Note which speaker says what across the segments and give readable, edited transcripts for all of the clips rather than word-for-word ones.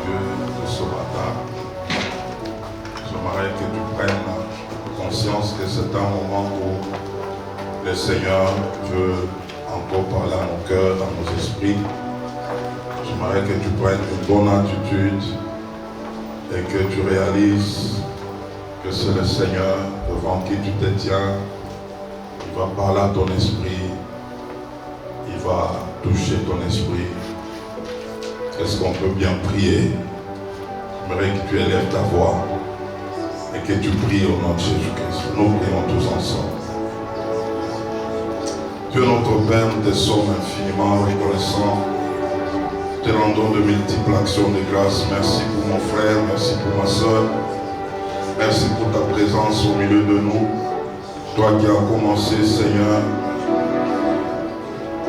Speaker 1: Dieu de ce matin. J'aimerais que tu prennes conscience que c'est un moment où le Seigneur veut encore parler à nos cœurs, à nos esprits. J'aimerais que tu prennes une bonne attitude et que tu réalises que c'est le Seigneur devant qui tu te tiens. Il va parler à ton esprit, il va toucher ton esprit. Est-ce qu'on peut bien prier? J'aimerais que tu élèves ta voix et que tu pries au nom de Jésus-Christ. Nous prions tous ensemble. Dieu notre Père, nous te sommes infiniment reconnaissants. Te rendons de multiples actions de grâce. Merci pour mon frère, merci pour ma soeur. Merci pour ta présence au milieu de nous. Toi qui as commencé, Seigneur,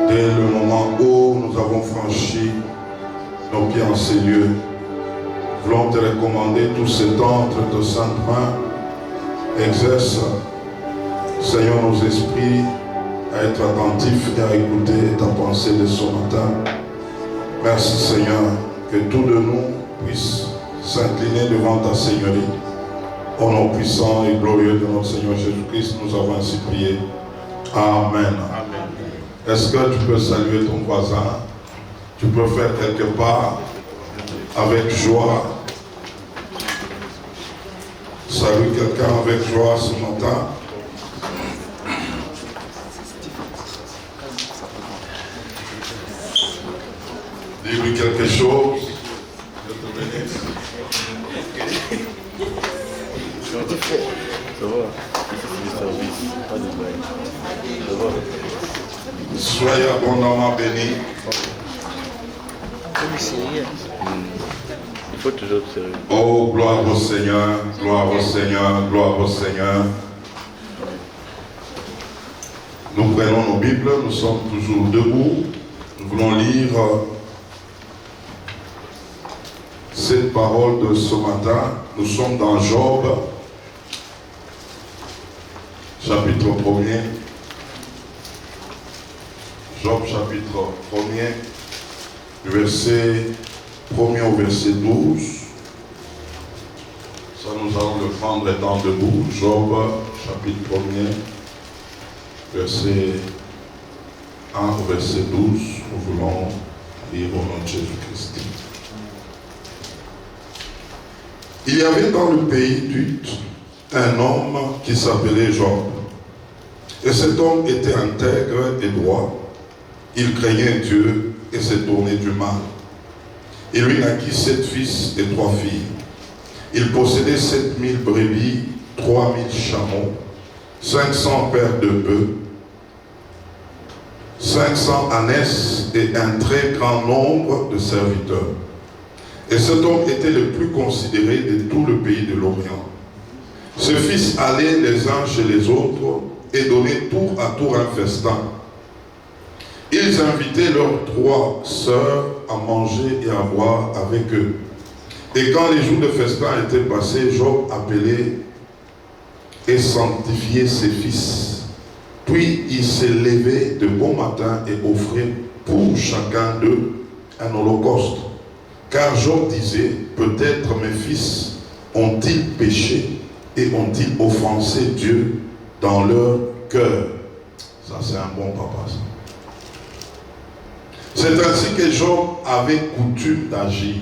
Speaker 1: dès le moment où nous avons franchi nos pieds en ces lieux. Voulons te recommander tout ce temps entre tes saintes mains. Exerce, Seigneur, nos esprits à être attentifs et à écouter ta pensée de ce matin. Merci, Seigneur, que tous de nous puissent s'incliner devant ta Seigneurie. Au nom puissant et glorieux de notre Seigneur Jésus-Christ, nous avons ainsi prié. Amen. Amen. Est-ce que tu peux saluer ton voisin? Tu peux faire quelque part avec joie. Salue quelqu'un avec joie ce matin. Dis-lui quelque chose. Je te bénisse.
Speaker 2: Ça va. C'est du service. Pas de blague. Ça va.
Speaker 1: Soyez abondamment bénis.
Speaker 2: Il faut toujours être sérieux.
Speaker 1: Oh, gloire au Seigneur, gloire au Seigneur, gloire au Seigneur. Nous prenons nos Bibles, nous sommes toujours debout. Nous voulons lire cette parole de ce matin. Nous sommes dans Job, chapitre 1er. Job, chapitre 1er, du verset 1er au verset 12. Ça, nous allons le prendre étant debout. Job, chapitre 1er, verset 1 au verset 12. Nous voulons lire au nom de Jésus-Christ. Il y avait dans le pays d'Uth un homme qui s'appelait Job. Et cet homme était intègre et droit. Il craignait Dieu et s'est tourné du mal. Il lui naquit 7 fils et 3 filles. Il possédait 7000 brebis, 3000 chameaux, 500 paires de bœufs, 500 ânesses et un très grand nombre de serviteurs. Et cet homme était le plus considéré de tout le pays de l'Orient. Ses fils allaient les uns chez les autres et donnaient tour à tour un festin. Ils invitaient leurs 3 sœurs à manger et à boire avec eux. Et quand les jours de festin étaient passés, Job appelait et sanctifiait ses fils. Puis il s'est levé de bon matin et offrait pour chacun d'eux un holocauste. Car Job disait, peut-être mes fils ont-ils péché et ont-ils offensé Dieu dans leur cœur. Ça, c'est un bon papa, ça. C'est ainsi que Job avait coutume d'agir.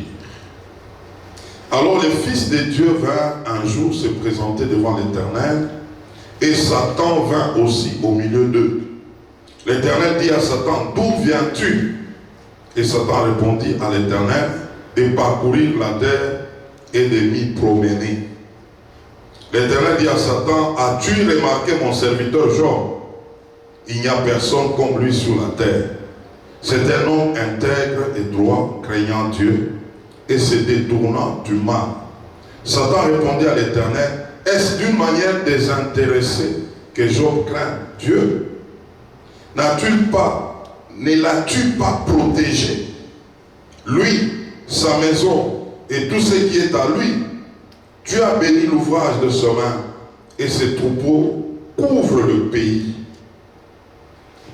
Speaker 1: Alors les fils de Dieu vinrent un jour se présenter devant l'Éternel, et Satan vint aussi au milieu d'eux. L'Éternel dit à Satan, d'où viens-tu? Et Satan répondit à l'Éternel, de parcourir la terre et de m'y promener. L'Éternel dit à Satan, as-tu remarqué mon serviteur Job? Il n'y a personne comme lui sur la terre. C'est un homme intègre et droit, craignant Dieu, et se détournant du mal. Satan répondit à l'Éternel, est-ce d'une manière désintéressée que Job craint Dieu? Ne l'as-tu pas protégé? Lui, sa maison et tout ce qui est à lui, tu as béni l'ouvrage de ses mains, et ses troupeaux couvrent le pays.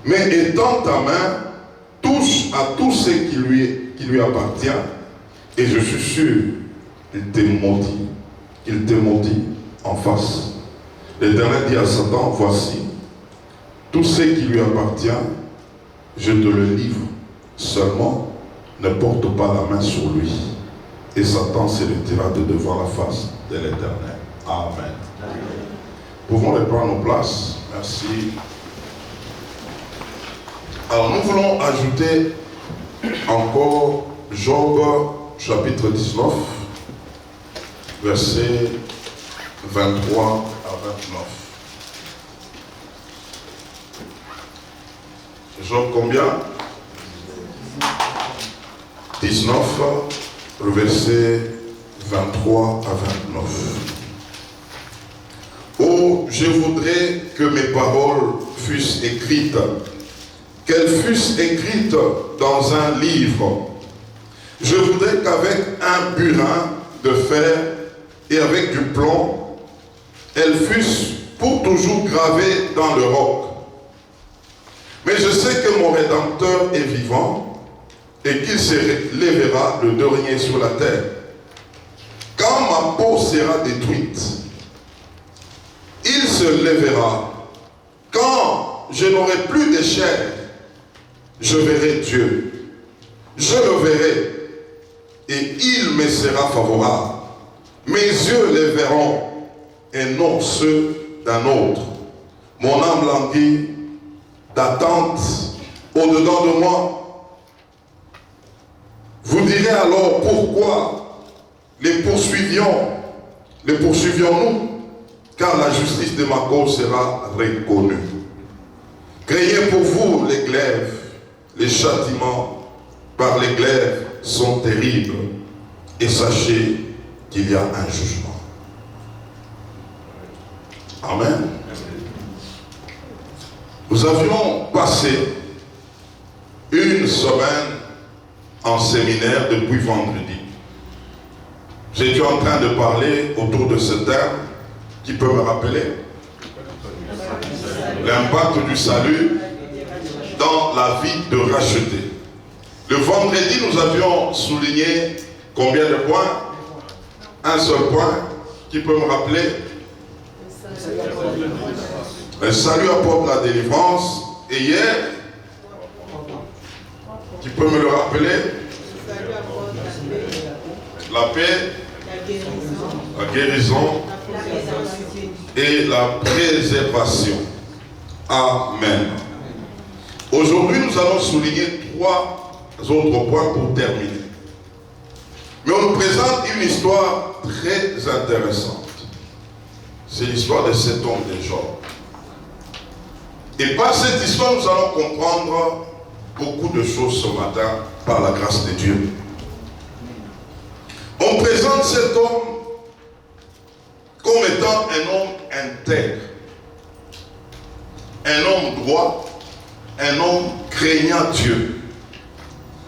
Speaker 1: Mais étends ta main, touche à tout ce qui lui appartient, Et je suis sûr qu'il te maudit. Il te maudit en face. L'Éternel dit à Satan, voici, tout ce qui lui appartient, je te le livre. Seulement, ne porte pas la main sur lui. Et Satan se retira de devant la face de l'Éternel. Amen. Pouvons reprendre nos places. Merci. Alors nous voulons ajouter encore Job chapitre 19, versets 23 à 29. Job combien? 19, versets 23 à 29. Oh, je voudrais que mes paroles fussent écrites, qu'elles fussent écrites dans un livre. Je voudrais qu'avec un burin de fer et avec du plomb, elles fussent pour toujours gravées dans le roc. Mais je sais que mon Rédempteur est vivant et qu'il se lèvera le dernier sur la terre. Quand ma peau sera détruite, il se lèvera. Quand je n'aurai plus de chair, je verrai Dieu. Je le verrai et il me sera favorable. Mes yeux les verront et non ceux d'un autre. Mon âme languit d'attente au-dedans de moi. Vous direz alors pourquoi les poursuivions-nous, car la justice de ma cause sera reconnue. Craignez pour vous les glaives, les châtiments par les glaives sont terribles, et sachez qu'il y a un jugement. Amen. Nous avions passé une semaine en séminaire depuis vendredi. J'étais en train de parler autour de ce terme qui peut me rappeler l'impact du salut dans la vie de racheter. Le vendredi, nous avions souligné combien de points? Un seul point qui peut me rappeler. Le salut apporte la délivrance. Et hier, qui peut me le rappeler? La paix, la guérison et la préservation. Amen. Aujourd'hui, nous allons souligner 3 autres points pour terminer. Mais on nous présente une histoire très intéressante. C'est l'histoire de cet homme de Job. Et par cette histoire, nous allons comprendre beaucoup de choses ce matin par la grâce de Dieu. On présente cet homme comme étant un homme intègre, un homme droit, un homme craignant Dieu.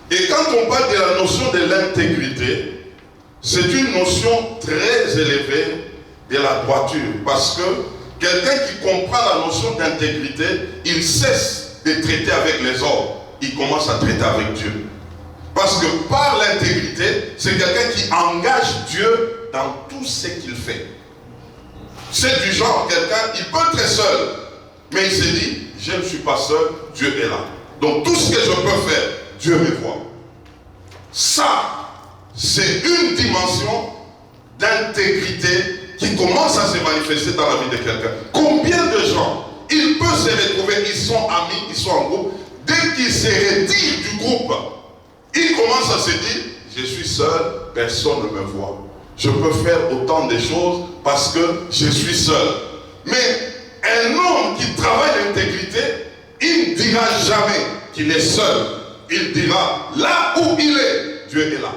Speaker 1: Et quand on parle de la notion de l'intégrité, c'est une notion très élevée de la droiture. Parce que quelqu'un qui comprend la notion d'intégrité, il cesse de traiter avec les hommes. Il commence à traiter avec Dieu. Parce que par l'intégrité, c'est quelqu'un qui engage Dieu dans tout ce qu'il fait. C'est du genre, quelqu'un, il peut être seul, mais il se dit, je ne suis pas seul, Dieu est là. Donc tout ce que je peux faire, Dieu me voit. Ça, c'est une dimension d'intégrité qui commence à se manifester dans la vie de quelqu'un. Combien de gens, ils peuvent se retrouver, ils sont amis, ils sont en groupe, dès qu'ils se retirent du groupe, ils commencent à se dire, je suis seul, personne ne me voit. Je peux faire autant de choses parce que je suis seul. Mais un homme qui travaille l'intégrité, il ne dira jamais qu'il est seul. Il dira, là où il est, Dieu est là.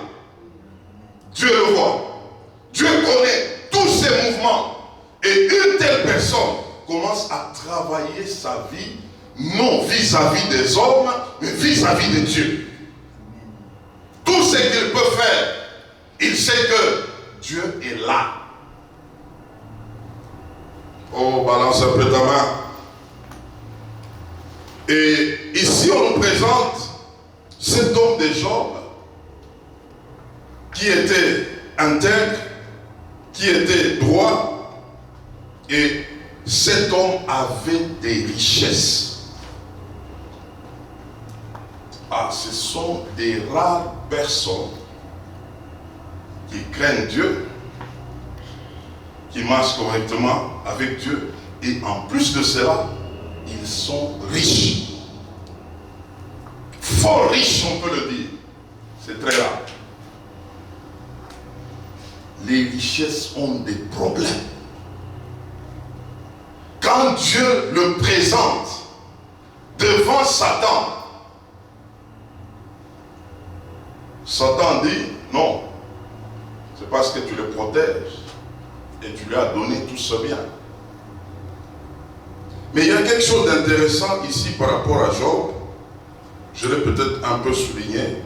Speaker 1: Dieu le voit. Dieu connaît tous ses mouvements. Et une telle personne commence à travailler sa vie, non vis-à-vis des hommes, mais vis-à-vis de Dieu. Tout ce qu'il peut faire, il sait que Dieu est là. Oh, balance un peu ta main. Et ici, on nous présente cet homme de Job, qui était intègre, qui était droit, et cet homme avait des richesses. Ah, ce sont des rares personnes qui craignent Dieu, qui marchent correctement avec Dieu, et en plus de cela, ils sont riches. Fort riches, on peut le dire. C'est très rare. Les richesses ont des problèmes. Quand Dieu le présente devant Satan, Satan dit, non, c'est parce que tu le protèges et tu lui as donné tout ce bien. Mais il y a quelque chose d'intéressant ici par rapport à Job. Je l'ai peut-être un peu souligné,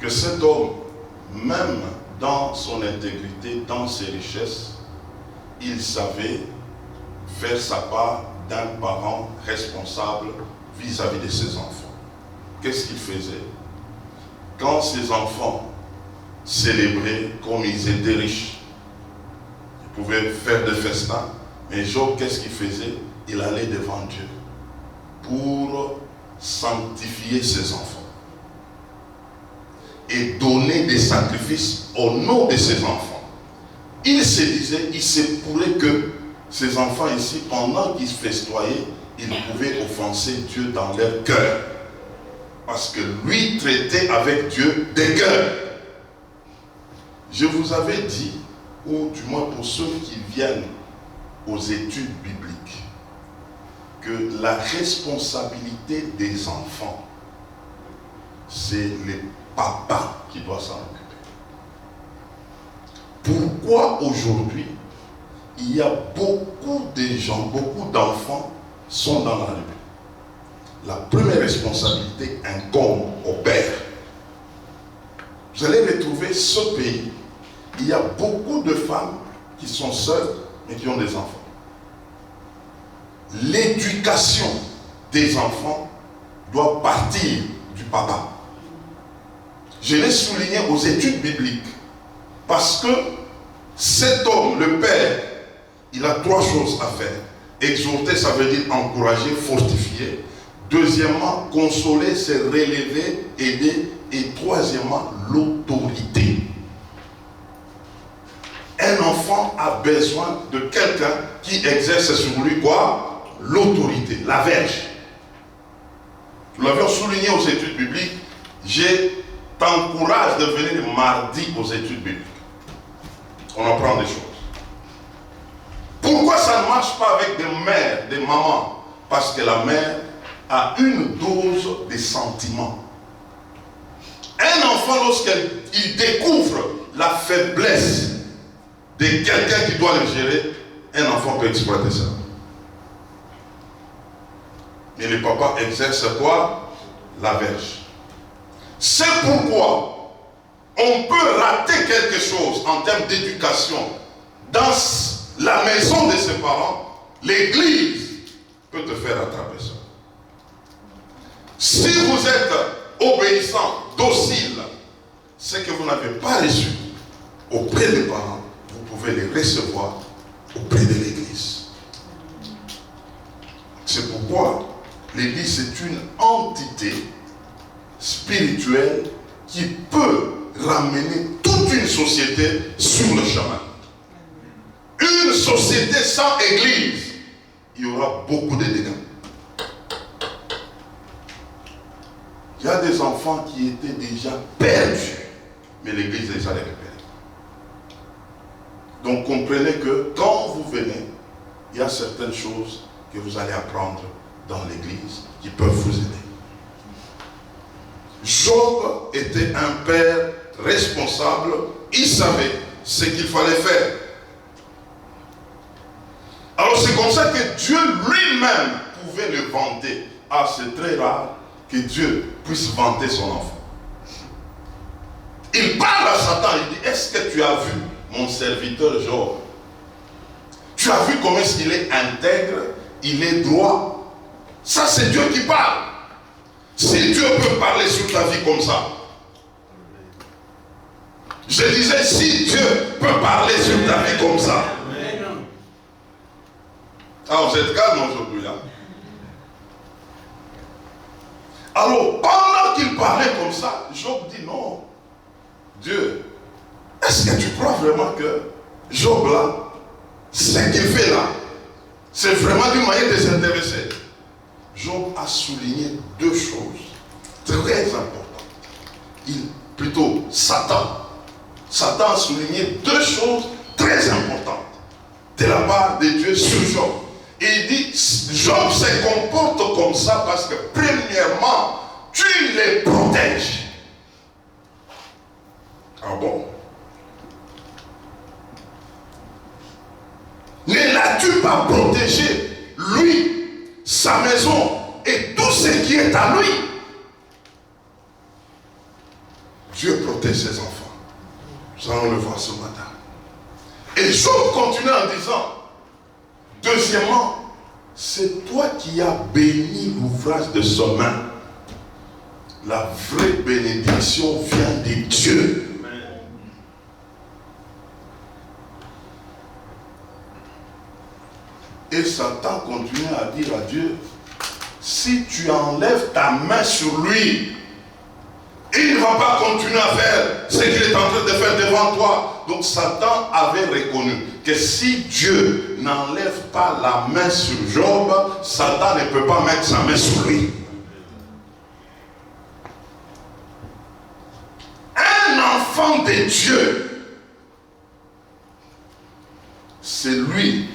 Speaker 1: que cet homme, même dans son intégrité, dans ses richesses, il savait faire sa part d'un parent responsable vis-à-vis de ses enfants. Qu'est-ce qu'il faisait? Quand ses enfants célébraient, comme ils étaient riches, ils pouvaient faire des festins, mais Job, qu'est-ce qu'il faisait? Il allait devant Dieu pour sanctifier ses enfants et donner des sacrifices au nom de ses enfants. Il se disait, il se pourrait que ces enfants ici, pendant qu'ils festoyaient, ils pouvaient offenser Dieu dans leur cœur. Parce que lui traitait avec Dieu des cœurs. Je vous avais dit, ou du moins pour ceux qui viennent aux études bibliques, que la responsabilité des enfants, c'est les papas qui doivent s'en occuper. Pourquoi aujourd'hui, il y a beaucoup de gens, beaucoup d'enfants sont dans la rue? La première responsabilité incombe au père. Vous allez retrouver ce pays. Il y a beaucoup de femmes qui sont seules et qui ont des enfants. L'éducation des enfants doit partir du papa. Je l'ai souligné aux études bibliques parce que cet homme, le père, il a trois choses à faire. Exhorter, ça veut dire encourager, fortifier. Deuxièmement, consoler, c'est relever, aider. Et troisièmement, l'autorité. Un enfant a besoin de quelqu'un qui exerce sur lui quoi? L'autorité, la verge. Nous l'avions souligné aux études bibliques. Je t'encourage de venir mardi aux études bibliques. On apprend des choses. Pourquoi ça ne marche pas avec des mères, des mamans? Parce que la mère a une dose de sentiments. Un enfant, lorsqu'il découvre la faiblesse de quelqu'un qui doit le gérer, un enfant peut exploiter ça. Mais le papa exerce quoi? La verge. C'est pourquoi on peut rater quelque chose en termes d'éducation dans la maison de ses parents. L'église peut te faire rattraper ça. Si vous êtes obéissant, docile, c'est que vous n'avez pas reçu auprès des parents, vous pouvez les recevoir auprès de l'église. C'est pourquoi l'église est une entité spirituelle qui peut ramener toute une société sur le chemin. Une société sans église, il y aura beaucoup de dégâts. Il y a des enfants qui étaient déjà perdus, mais l'église les a récupérés. Donc comprenez que quand vous venez, il y a certaines choses que vous allez apprendre dans l'église qui peuvent vous aider. Job était un père responsable, il savait ce qu'il fallait faire. Alors c'est comme ça que Dieu lui-même pouvait le vanter. Ah, c'est très rare que Dieu puisse vanter son enfant. Il parle à Satan, il dit, est-ce que tu as vu mon serviteur Job? Tu as vu comment est-ce qu'il est intègre, il est droit? Ça c'est Dieu qui parle. Si Dieu peut parler sur ta vie comme ça, Je disais, si Dieu peut parler sur ta vie comme ça. Alors vous êtes calme aujourd'hui. Hein? Alors, pendant qu'il parlait comme ça, Job dit non. Dieu, est-ce que tu crois vraiment que Job là, ce qu'il fait là, c'est vraiment d'une manière désintéressée? Job a souligné deux choses très importantes. Plutôt Satan. Satan a souligné deux choses très importantes de la part de Dieu sur Job. Et il dit, Job se comporte comme ça parce que premièrement, tu les protèges. Ah bon? Ne l'as-tu pas protégé, lui, sa maison et tout ce qui est à lui? Dieu protège ses enfants. Nous allons le voir ce matin. Et Job continue en disant, deuxièmement, c'est toi qui as béni l'ouvrage de son main. La vraie bénédiction vient de Dieu. Amen. Et Satan continue à dire à Dieu, si tu enlèves ta main sur lui, il ne va pas continuer à faire ce qu'il est en train de faire devant toi. Donc Satan avait reconnu que si Dieu n'enlève pas la main sur Job, Satan ne peut pas mettre sa main sur lui. Un enfant de Dieu, c'est lui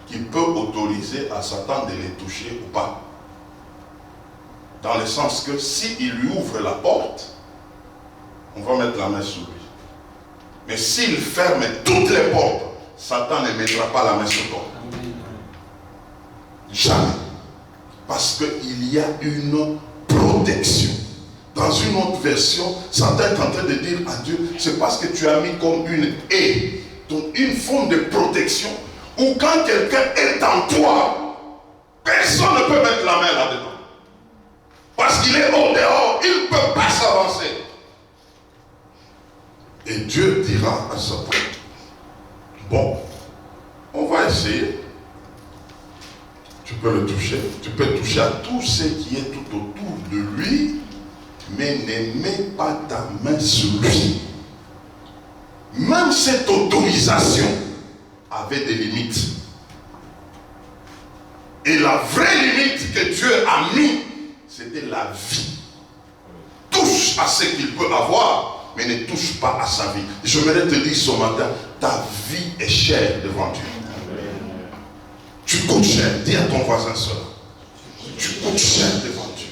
Speaker 1: qui peut autoriser à Satan de les toucher ou pas. Dans le sens que s'il lui ouvre la porte, on va mettre la main sur lui. Mais s'il ferme toutes les portes, Satan ne mettra pas la main sur toi. Jamais. Parce qu'il y a une protection. Dans une autre version, Satan est en train de dire à Dieu, c'est parce que tu as mis comme une haie, donc une forme de protection, où quand quelqu'un est en toi, personne ne peut mettre la main là-dedans. Parce qu'il est au dehors, il ne peut pas s'avancer. Et Dieu dira à Satan, bon, on va essayer. Tu peux le toucher, tu peux toucher à tout ce qui est tout autour de lui, mais ne mets pas ta main sur lui. Même cette autorisation avait des limites. Et la vraie limite que Dieu a mise, c'était la vie. Touche à ce qu'il peut avoir, mais ne touche pas à sa vie. J'aimerais te dire ce matin, ta vie est chère devant Dieu. Tu coûtes cher. Dis à ton voisin seul. Tu coûtes cher devant Dieu.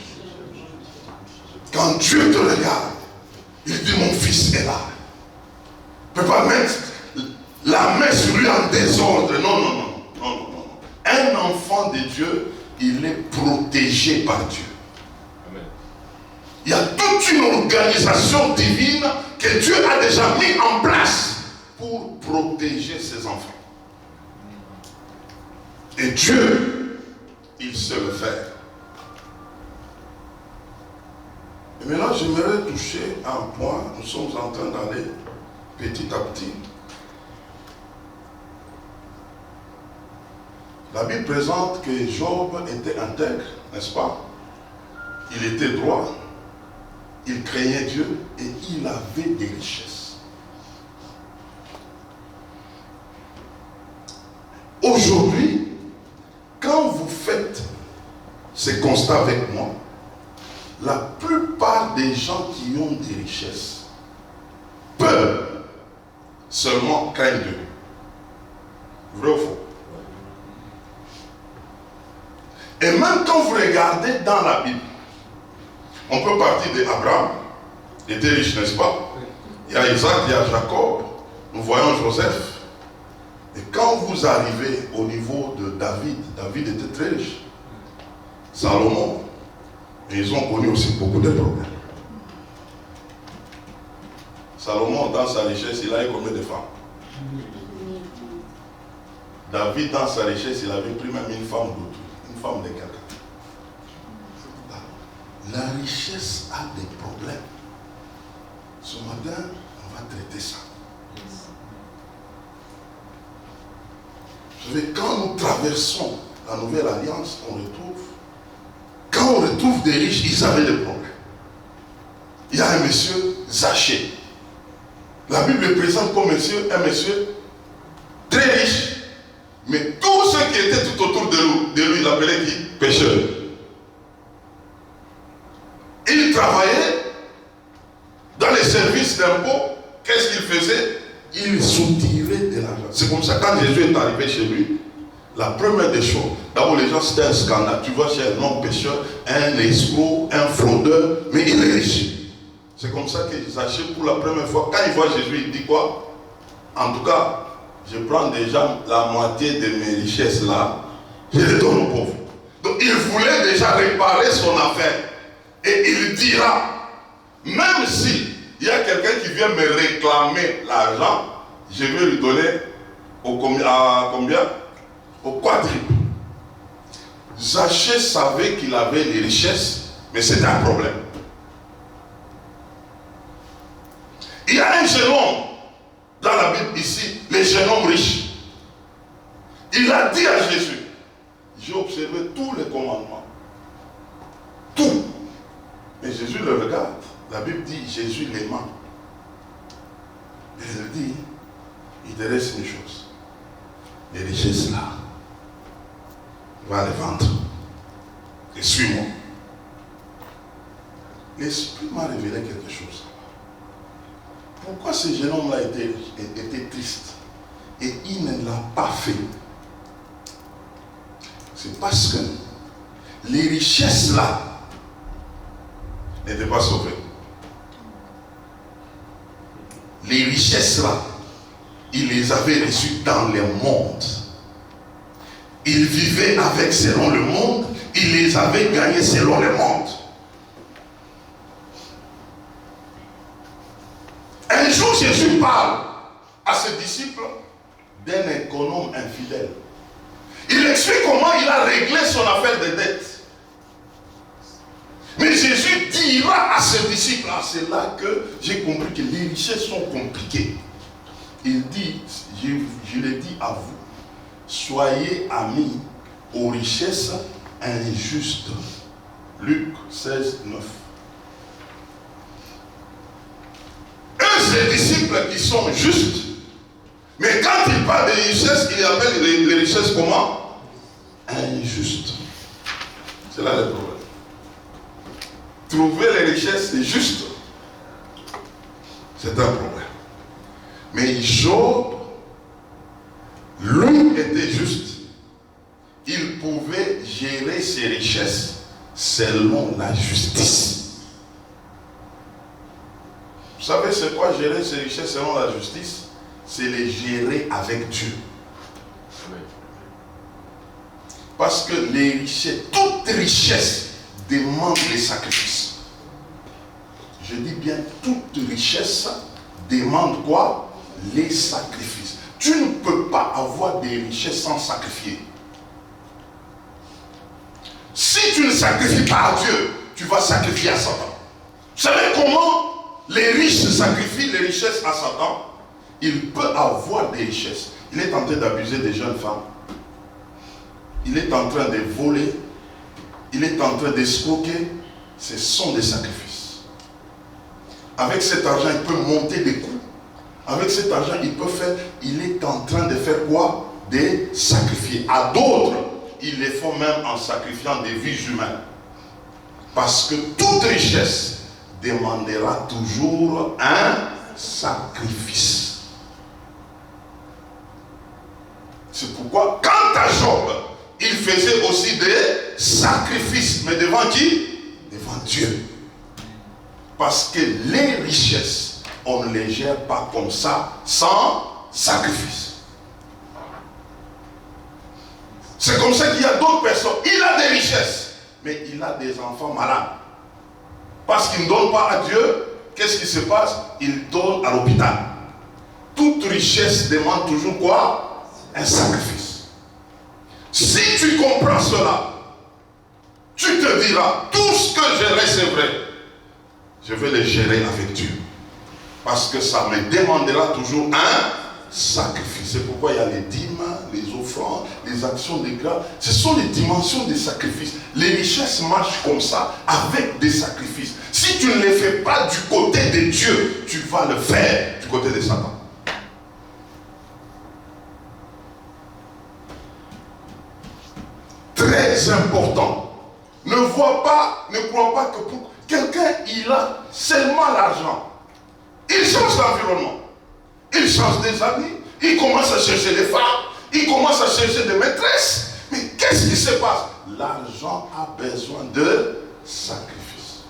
Speaker 1: Quand Dieu te regarde, il dit mon fils est là. Il ne peut pas mettre la main sur lui en désordre. Non. Un enfant de Dieu, il est protégé par Dieu. Amen. Il y a toute une organisation divine que Dieu a déjà mis en place pour protéger ses enfants. Et Dieu, il sait le faire. Et maintenant, j'aimerais toucher un point. Nous sommes en train d'aller petit à petit. La Bible présente que Job était intègre, n'est-ce pas? Il était droit, il craignait Dieu et il avait des richesses. Aujourd'hui, quand vous faites ce constat avec moi, la plupart des gens qui ont des richesses peuvent seulement craindre Dieu. Vrai ou faux? Et même quand vous regardez dans la Bible, on peut partir d'Abraham, il était riche, n'est-ce pas? Il y a Isaac, il y a Jacob, nous voyons Joseph. Et quand vous arrivez au niveau de David, David était très riche. Salomon, et ils ont connu aussi beaucoup de problèmes. Salomon, dans sa richesse, il a eu combien de femmes? David, dans sa richesse, il avait pris même une femme d'autrui. Femme de quelqu'un. La richesse a des problèmes. Ce matin,
Speaker 3: On va traiter ça. Vous savez, quand nous traversons la nouvelle alliance, quand on retrouve des riches, ils avaient des problèmes. Il y a un monsieur, Zachée. La Bible le présente comme un monsieur très riche. Mais tous ceux qui étaient tout autour de lui, il l'appelait qui? Pécheur. Il travaillait dans les services d'impôts. Qu'est-ce qu'il faisait? Il soutirait de l'argent. C'est comme ça, quand Jésus est arrivé chez lui, la première des choses, d'abord les gens, c'était un scandale. Tu vois chez un homme pécheur, un escroc, un fraudeur, mais il est riche. C'est comme ça que Zachée, pour la première fois, quand il voit Jésus, il dit quoi? En tout cas, je prends déjà la moitié de mes richesses là, je les donne aux pauvres. Donc il voulait déjà réparer son affaire. Et il dira, même si il y a quelqu'un qui vient me réclamer l'argent, je vais lui donner à combien? Au quadruple. Zachée savait qu'il avait les richesses, mais c'était un problème. Il y a un jeune homme dans la Bible ici, les jeunes hommes riches. Il a dit à Jésus, j'ai observé tous les commandements. Tout. Mais Jésus le regarde. La Bible dit, Jésus l'aimant. Il dit, il te reste une chose. Les richesses là, va les vendre. Et suis-moi. L'Esprit m'a révélé quelque chose. Pourquoi ce jeune homme-là était triste et il ne l'a pas fait? C'est parce que les richesses là n'étaient pas sauvées. Les richesses là, il les avait reçues dans le monde. Il vivait avec selon le monde, il les avait gagnées selon le monde. Un jour, Jésus parle à ses disciples d'un économe infidèle. Il explique comment il a réglé son affaire de dette. Mais Jésus dira à ses disciples, c'est là que j'ai compris que les richesses sont compliquées. Il dit, je le dis à vous, soyez amis aux richesses injustes. Luc 16, 9. Ces disciples qui sont justes, mais quand il parle des richesses, il appelle les richesses comment? Injustes. C'est là le problème. Trouver les richesses justes, c'est un problème. Mais Job, lui était juste. Il pouvait gérer ses richesses selon la justice. Vous savez c'est quoi gérer ses richesses selon la justice? C'est les gérer avec Dieu. Parce que les richesses, toute richesse demande les sacrifices. Je dis bien, toute richesse demande quoi? Les sacrifices. Tu ne peux pas avoir des richesses sans sacrifier. Si tu ne sacrifies pas à Dieu, tu vas sacrifier à Satan. Vous savez comment les riches sacrifient les richesses à Satan? Il peut avoir des richesses. Il est en train d'abuser des jeunes femmes. Il est en train de voler. Il est en train d'escroquer. Ce sont des sacrifices. Avec cet argent, il peut monter des coups. Avec cet argent, il est en train de faire quoi? Des sacrifiés. À d'autres, ils les font même en sacrifiant des vies humaines. Parce que toute richesse demandera toujours un sacrifice. C'est pourquoi, quant à Job, il faisait aussi des sacrifices. Mais devant qui? Devant Dieu. Parce que les richesses, on ne les gère pas comme ça, sans sacrifice. C'est comme ça qu'il y a d'autres personnes. Il a des richesses, mais il a des enfants malades. Parce qu'il ne donne pas à Dieu, qu'est-ce qui se passe? Il donne à l'hôpital. Toute richesse demande toujours quoi? Un sacrifice. Si tu comprends cela, tu te diras, tout ce que gérer c'est vrai. Je vais les gérer avec Dieu. Parce que ça me demandera toujours un sacrifice. C'est pourquoi il y a les dîmes, les offrandes, les actions de grâce. Ce sont les dimensions des sacrifices. Les richesses marchent comme ça, avec des sacrifices. Si tu ne les fais pas du côté de Dieu, tu vas le faire du côté de Satan. Très important. Ne crois pas que pour quelqu'un, il a seulement l'argent. Il change l'environnement. Il change des amis. Il commence à chercher des femmes. Il commence à chercher des maîtresses. Mais qu'est-ce qui se passe? L'argent a besoin de sacrifice.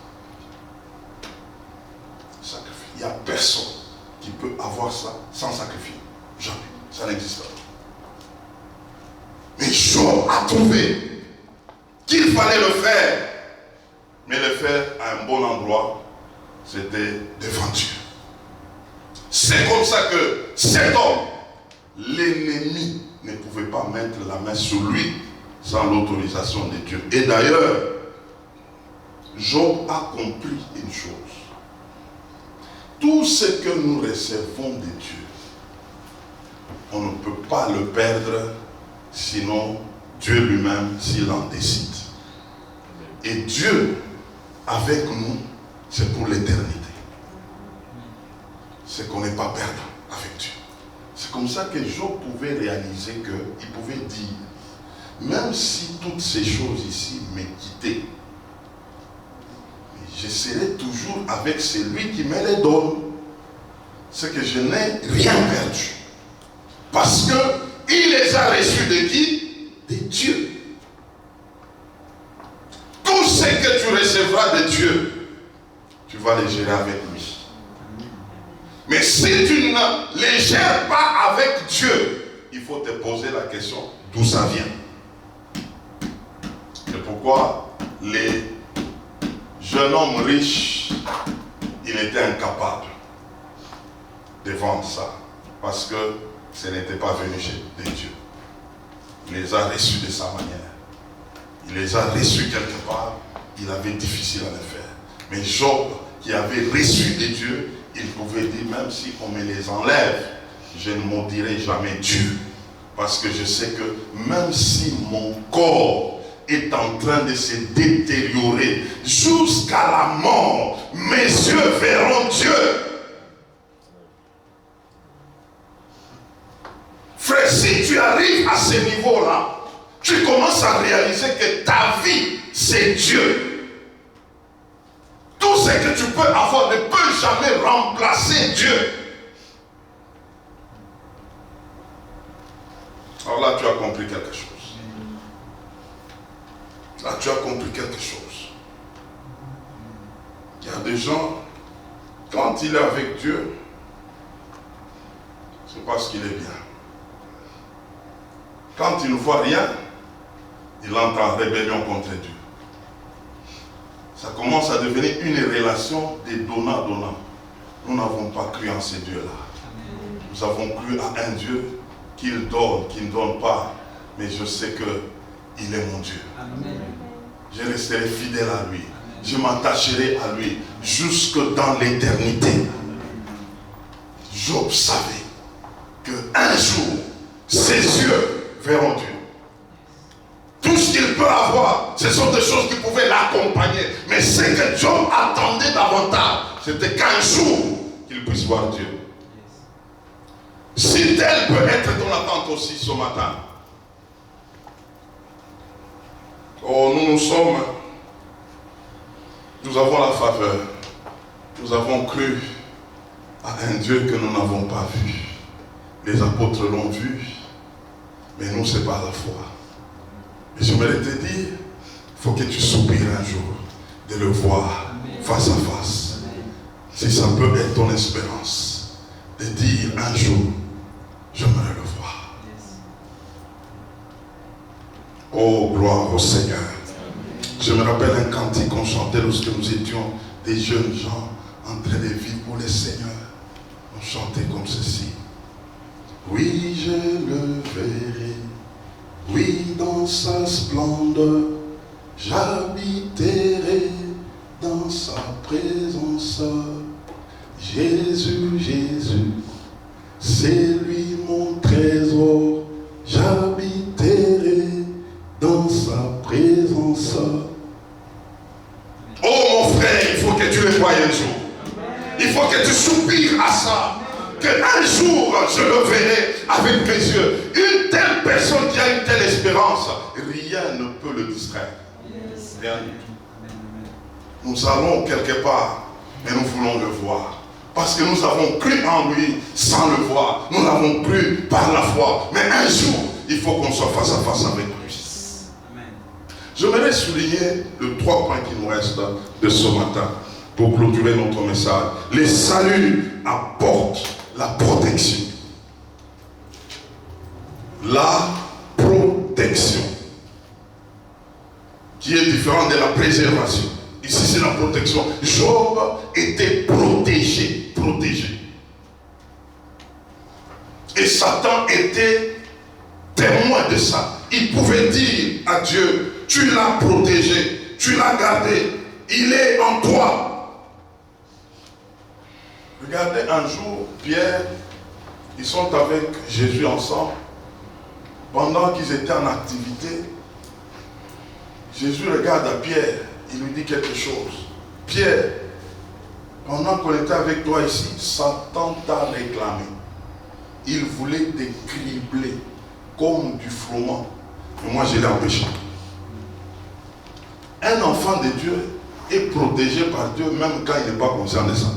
Speaker 3: Sacrifice. Il n'y a personne qui peut avoir ça sans sacrifice. Jamais. Ça n'existe pas. Mais Job a trouvé qu'il fallait le faire. Mais le faire à un bon endroit, c'était devant Dieu. C'est comme ça que cet homme, l'ennemi, ne pouvait pas mettre la main sur lui sans l'autorisation de Dieu. Et d'ailleurs, Job a compris une chose. Tout ce que nous recevons de Dieu, on ne peut pas le perdre, sinon Dieu lui-même, s'il en décide. Et Dieu, avec nous, c'est pour l'éternité. C'est qu'on n'est pas perdant avec Dieu. C'est comme ça que Job pouvait réaliser qu'il pouvait dire, même si toutes ces choses ici me quittaient, je serai toujours avec celui qui me les donne. C'est que je n'ai rien perdu. Parce qu'il les a reçus de qui? De Dieu. Tout ce que tu recevras de Dieu, tu vas les gérer avec lui. Mais si tu ne les gères pas avec Dieu, il faut te poser la question d'où ça vient. C'est pourquoi les jeunes hommes riches, ils étaient incapables de vendre ça. Parce que ce n'était pas venu de Dieu. Il les a reçus de sa manière. Il les a reçus quelque part. Il avait difficile à le faire. Mais Job, qui avait reçu de Dieu, il pouvait dire, même si on me les enlève, je ne maudirai jamais Dieu. Parce que je sais que même si mon corps est en train de se détériorer jusqu'à la mort, mes yeux verront Dieu. Frère, si tu arrives à ce niveau-là, tu commences à réaliser que ta vie, c'est Dieu. Tout ce que tu peux avoir ne peut jamais remplacer Dieu. Alors là, tu as compris quelque chose. Là, tu as compris quelque chose. Il y a des gens, quand il est avec Dieu, c'est parce qu'il est bien. Quand il ne voit rien, il entre en rébellion contre Dieu. Ça commence à devenir une relation de donnant-donnant. Nous n'avons pas cru en ces dieux-là. Nous avons cru à un Dieu qu'il donne, qui ne donne pas. Mais je sais qu'il est mon Dieu. Je resterai fidèle à lui. Je m'attacherai à lui jusque dans l'éternité. Job savait qu'un jour, ses yeux verront Dieu. Tout ce qu'il peut avoir, ce sont des choses qui pouvaient l'accompagner. Mais ce que Job attendait davantage, c'était qu'un jour, qu'il puisse voir Dieu. Si telle peut être ton attente aussi ce matin. Oh, nous avons la faveur. Nous avons cru à un Dieu que nous n'avons pas vu. Les apôtres l'ont vu, mais nous, c'est pas la foi. Et j'aimerais te dire, il faut que tu soupires un jour de le voir face à face. Si ça peut être ton espérance, de dire un jour, j'aimerais le voir. Oh, gloire au Seigneur. Je me rappelle un cantique qu'on chantait lorsque nous étions des jeunes gens en train de vivre pour le Seigneur. On chantait comme ceci. Oui, je le verrai. Oui, dans sa splendeur, j'habiterai dans sa présence. Jésus, c'est lui mon trésor, j'habiterai dans sa présence. Oh mon frère, il faut que tu le voies un jour. Il faut que tu soupires à ça. Qu'un jour, je le verrai avec mes yeux. Une telle personne qui a une telle espérance, rien ne peut le distraire. Rien du tout. Nous allons quelque part, mais nous voulons le voir. Parce que nous avons cru en lui sans le voir. Nous l'avons cru par la foi. Mais un jour, il faut qu'on soit face à face avec lui. J'aimerais souligner les 3 points qui nous restent de ce matin pour clôturer notre message. Les saluts apportent la protection. La protection. Qui est différente de la préservation. Ici, c'est la protection. Job était protégé. Protégé. Et Satan était témoin de ça. Il pouvait dire à Dieu, tu l'as protégé, tu l'as gardé, il est en toi. Regardez un jour, Pierre, ils sont avec Jésus ensemble. Pendant qu'ils étaient en activité, Jésus regarde à Pierre, il lui dit quelque chose. Pierre, pendant qu'on était avec toi ici, Satan t'a réclamé. Il voulait te cribler comme du froment. Mais moi, je l'ai empêché. Un enfant de Dieu est protégé par Dieu même quand il n'est pas conscient de ça.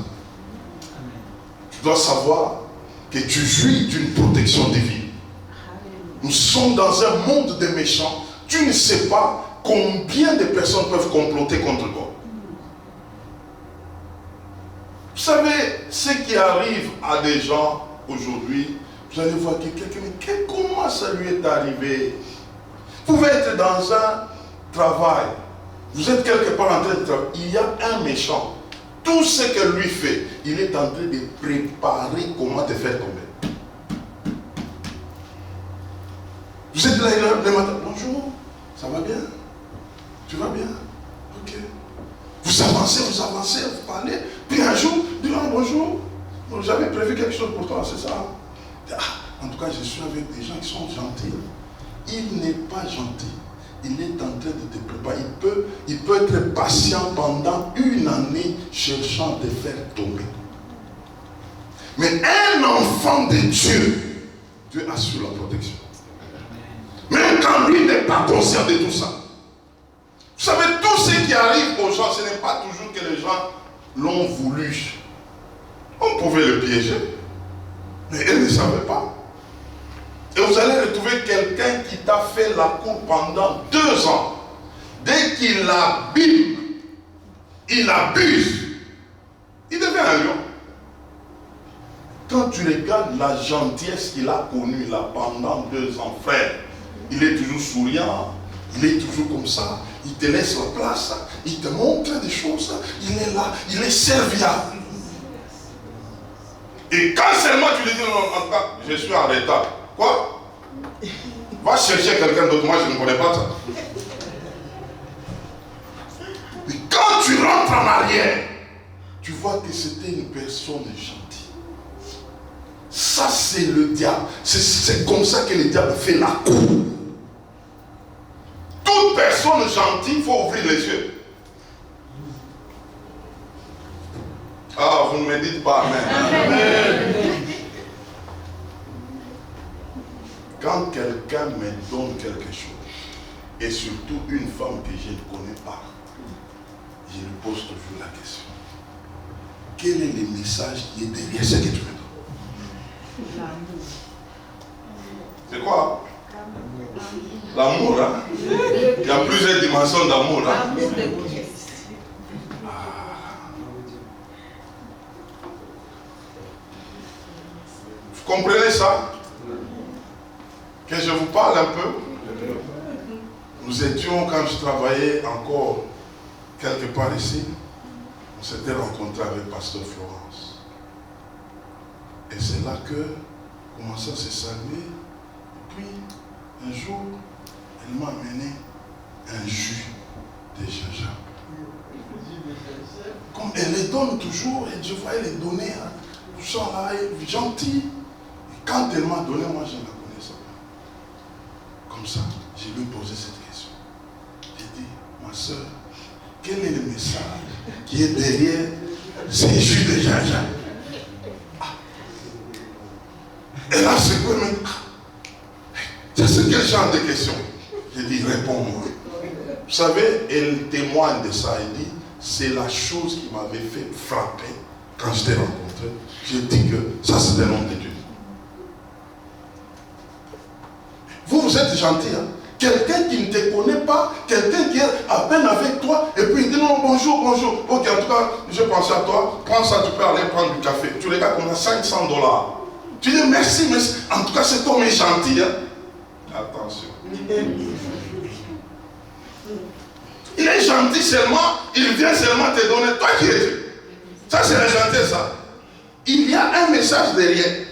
Speaker 3: Tu dois savoir que tu jouis d'une protection divine. Nous sommes dans un monde de méchants. Tu ne sais pas combien de personnes peuvent comploter contre toi. Vous savez, ce qui arrive à des gens aujourd'hui, vous allez voir que quelqu'un dit, comment ça lui est arrivé? Vous pouvez être dans un travail, vous êtes quelque part en train de travailler, il y a un méchant. Tout ce que lui fait, il est en train de préparer comment te faire tomber. Vous êtes là le matin, bonjour, ça va bien? Tu vas bien? Ok. Vous avancez, vous parlez, puis un jour, dis bonjour, j'avais prévu quelque chose pour toi, c'est ça? En tout cas, je suis avec des gens qui sont gentils. Il n'est pas gentil. Il est en train de te préparer. Il peut être patient pendant 1 année cherchant de faire tomber. Mais un enfant de Dieu, Dieu assure la protection. Même quand lui n'est pas conscient de tout ça. Vous savez, tout ce qui arrive aux gens, ce n'est pas toujours que les gens l'ont voulu. On pouvait le piéger. Mais elle ne savait pas. Et vous allez retrouver quelqu'un qui t'a fait la cour pendant 2 ans. Dès qu'il abîme, il abuse, il devient un lion. Quand tu regardes la gentillesse qu'il a connue là pendant 2 ans, frère, il est toujours souriant, il est toujours comme ça, il te laisse la place, il te montre des choses, il est là, il est serviable. Et quand seulement tu lui dis non, en tout cas, je suis en retard. Quoi? Va chercher quelqu'un d'autre, moi je ne connais pas ça. Et quand tu rentres en arrière, tu vois que c'était une personne gentille. Ça c'est le diable. C'est comme ça que le diable fait la cour. Toute personne gentille, il faut ouvrir les yeux. Ah, vous ne me dites pas amen. Amen. Quand quelqu'un me donne quelque chose, et surtout une femme que je ne connais pas, je lui pose toujours la question. Quel est le message qui est derrière ce que tu me donnes? C'est quoi? L'amour, hein? Il y a plusieurs dimensions d'amour, hein? Vous comprenez ça? Que je vous parle un peu. Nous étions, quand je travaillais encore quelque part ici, on s'était rencontrés avec Pasteur Florence. Et c'est là que commençait à se saluer. Et puis, un jour, elle m'a amené un jus de gingembre. Comme elle les donne toujours, et je voyais les donner, tout ça là, gentil. Quand elle m'a donné, moi je ne la connaissais pas. Comme ça, je lui ai posé cette question. J'ai dit, ma soeur, quel est le message qui est derrière ces jus de gingembre? Elle a secoué, mais c'est quel genre de question? J'ai dit, réponds-moi. Vous savez, elle témoigne de ça. Elle dit, c'est la chose qui m'avait fait frapper quand je t'ai rencontré. J'ai dit que ça c'est un homme de Dieu. Vous êtes gentil, hein? Quelqu'un qui ne te connaît pas, quelqu'un qui est à peine avec toi, et puis il dit non, bonjour, bonjour. Ok, en tout cas, je pense à toi, prends ça, tu peux aller prendre du café. Tu regardes qu'on a $500. Tu dis merci, merci. En tout cas, cet homme est gentil. Hein? Attention. Il est gentil seulement, il vient seulement te donner. Toi qui es Dieu. Ça, c'est la gentillesse, ça. Il y a un message derrière.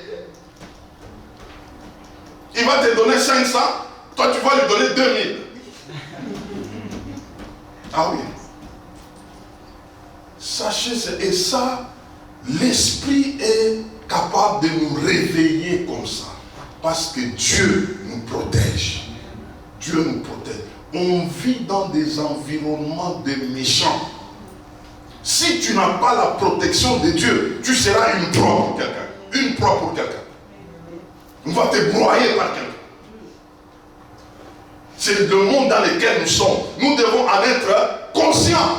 Speaker 3: Il va te donner 500, toi tu vas lui donner 2000. Ah oui. Sachez, et ça, l'esprit est capable de nous réveiller comme ça. Parce que Dieu nous protège. Dieu nous protège. On vit dans des environnements de méchants. Si tu n'as pas la protection de Dieu, tu seras une proie pour quelqu'un. Une proie pour quelqu'un. On va te broyer par quelqu'un. C'est le monde dans lequel nous sommes. Nous devons en être conscients.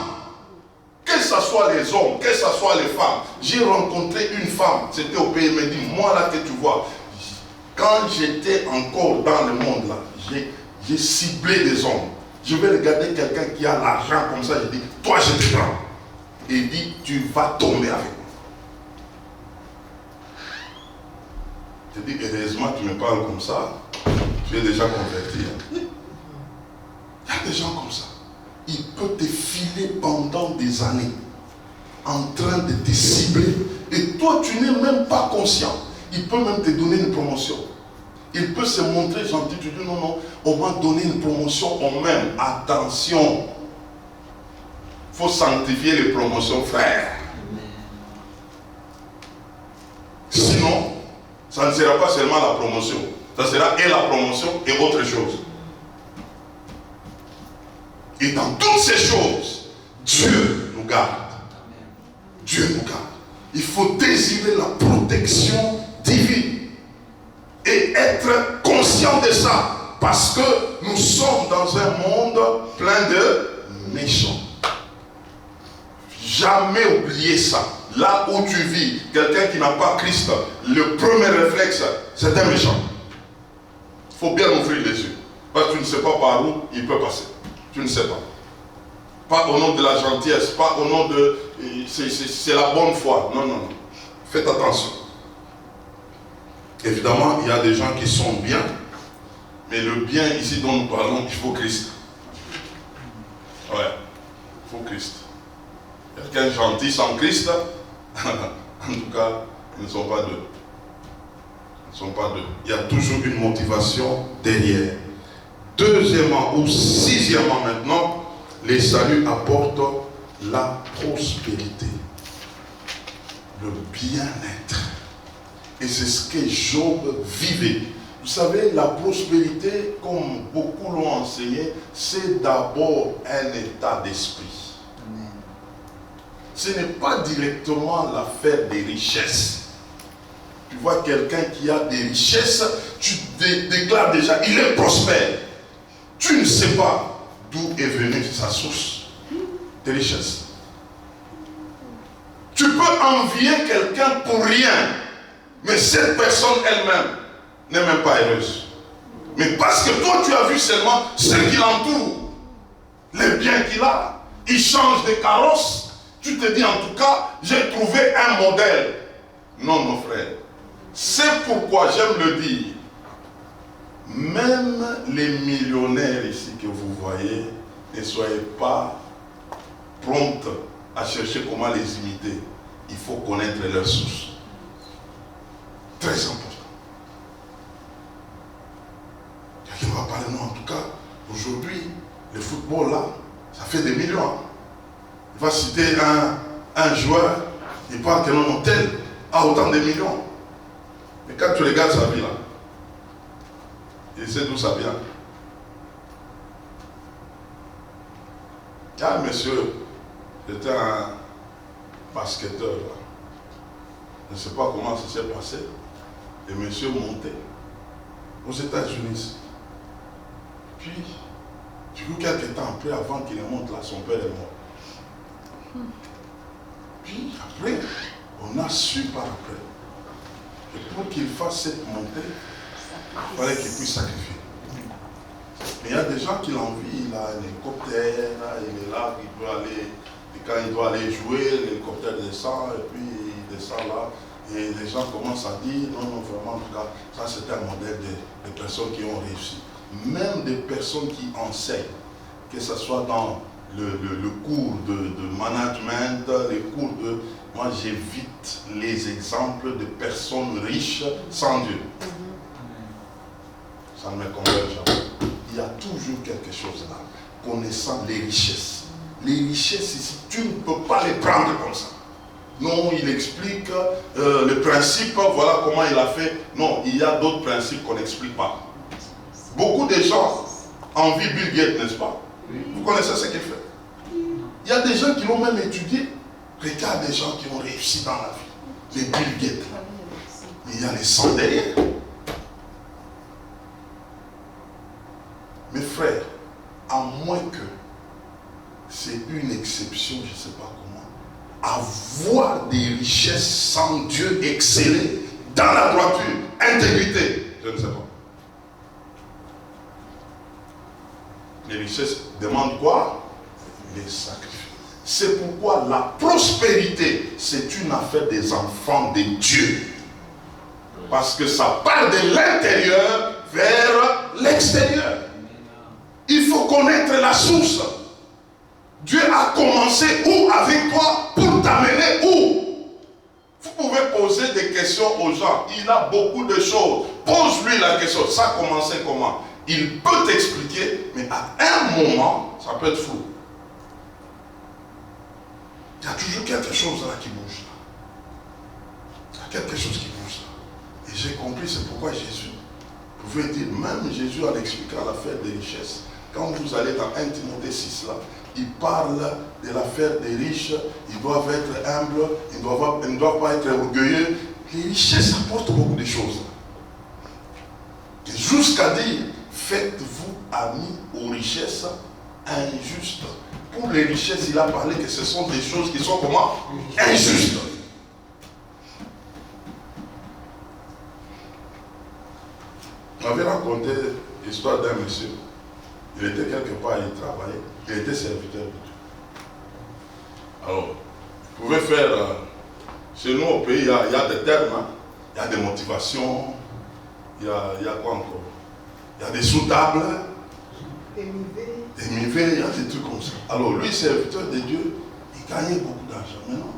Speaker 3: Que ce soit les hommes, que ce soit les femmes. J'ai rencontré une femme, c'était au pays, elle m'a dit, moi là que tu vois, quand j'étais encore dans le monde là, j'ai ciblé des hommes. Je vais regarder quelqu'un qui a l'argent comme ça, je dis, toi je te prends. Et il dit, tu vas tomber avec moi. Je dis, heureusement tu me parles comme ça, tu es déjà converti. Il y a des gens comme ça. Il peut te filer pendant des années en train de te cibler et toi tu n'es même pas conscient. Il peut même te donner une promotion. Il peut se montrer gentil, tu dis non, non, on va donner une promotion au même. Attention, il faut sanctifier les promotions, frère. Sinon, ça ne sera pas seulement la promotion, ça sera et la promotion et autre chose. Et dans toutes ces choses, Dieu nous garde. Dieu nous garde. Il faut désirer la protection divine et être conscient de ça. Parce que nous sommes dans un monde plein de méchants. Jamais oublier ça. Là où tu vis, quelqu'un qui n'a pas Christ, le premier réflexe, c'est un méchant. Il faut bien ouvrir les yeux. Parce que tu ne sais pas par où il peut passer. Tu ne sais pas. Pas au nom de la gentillesse, pas au nom de... C'est la bonne foi. Non, non, non. Faites attention. Évidemment, il y a des gens qui sont bien, mais le bien ici dont nous parlons, il faut Christ. Ouais, il faut Christ. Quelqu'un gentil sans Christ, en tout cas, ils ne sont pas deux. Ils ne sont pas deux. Il y a toujours une motivation derrière. Deuxièmement ou sixièmement maintenant, les saluts apportent la prospérité, le bien-être. Et c'est ce que Job vivait. Vous savez, la prospérité, comme beaucoup l'ont enseigné, c'est d'abord un état d'esprit. Ce n'est pas directement l'affaire des richesses. Tu vois quelqu'un qui a des richesses, tu déclares déjà, il est prospère. Tu ne sais pas d'où est venue sa source de richesse. Tu peux envier quelqu'un pour rien, mais cette personne elle-même n'est même pas heureuse. Mais parce que toi tu as vu seulement ce qui l'entoure, les biens qu'il a, il change de carrosse, tu te dis en tout cas, j'ai trouvé un modèle. Non, mon frère. C'est pourquoi j'aime le dire. Même les millionnaires ici que vous voyez, ne soyez pas promptes à chercher comment les imiter. Il faut connaître leurs sources. Très important. Quelqu'un va parler, non, en tout cas, aujourd'hui, le football là, ça fait des millions. Il va citer un joueur, il parle que non, tel a autant de millions. Mais quand tu regardes sa vie là, il sait d'où ça vient. Il y a un monsieur, c'était un basketteur là. Je ne sais pas comment ça s'est passé. Le monsieur montait aux États-Unis. Puis, du coup, quelques temps après, avant qu'il ne monte là, son père est mort. Puis après, on a su par après. Et pour qu'il fasse cette montée, il fallait qu'il puisse sacrifier. Mais il y a des gens qui l'envient, il a un hélicoptère, il est là, il peut aller, et quand il doit aller jouer, l'hélicoptère descend, et puis il descend là. Et les gens commencent à dire, non, non, vraiment, en tout cas, ça c'est un modèle de personnes qui ont réussi. Même des personnes qui enseignent, que ce soit dans le cours de management, les cours de... Moi, j'évite les exemples de personnes riches sans Dieu. Ça ne me convient jamais. Il y a toujours quelque chose là, connaissant les richesses. Les richesses ici, tu ne peux pas les prendre comme ça. Non, il explique le principe, voilà comment il a fait. Non, il y a d'autres principes qu'on n'explique pas. Beaucoup de gens envient Bill Gates, n'est-ce pas? Vous connaissez ce qu'il fait? Il y a des gens qui l'ont même étudié. Regarde des gens qui ont réussi dans la vie. Les Bill Gates. Mais il y a les sangs derrière. Mes frères, à moins que c'est une exception, je ne sais pas comment, avoir des richesses sans Dieu, exceller dans la droiture, intégrité, je ne sais pas. Les richesses demandent quoi? Les sacrifices. C'est pourquoi la prospérité, c'est une affaire des enfants de Dieu. Parce que ça part de l'intérieur vers l'extérieur. Il faut connaître la source. Dieu a commencé où avec toi pour t'amener où? Vous pouvez poser des questions aux gens. Il a beaucoup de choses. Pose-lui la question. Ça a commencé comment? Il peut t'expliquer, mais à un moment, ça peut être flou. Il y a toujours quelque chose là qui bouge. Il y a quelque chose qui bouge là. Et j'ai compris, c'est pourquoi Jésus pouvait dire, même Jésus en expliquant l'affaire des richesses, quand vous allez dans 1 Timothée 6 là, il parle de l'affaire des riches, ils doivent être humbles, ils ne doivent pas être orgueilleux. Les richesses apportent beaucoup de choses. Jusqu'à dire, faites-vous amis aux richesses injustes. Pour les richesses, il a parlé que ce sont des choses qui sont comment? Injustes. On m'avait raconté l'histoire d'un monsieur. Il était quelque part, il travaillait, il était serviteur de Dieu. Alors, vous pouvez faire, chez nous au pays, il y a des termes, hein? Il y a des motivations, il y a quoi encore? Il y a des sous-tables, des mivets, il y a des trucs comme ça. Alors lui, serviteur de Dieu, il gagnait beaucoup d'argent. Maintenant,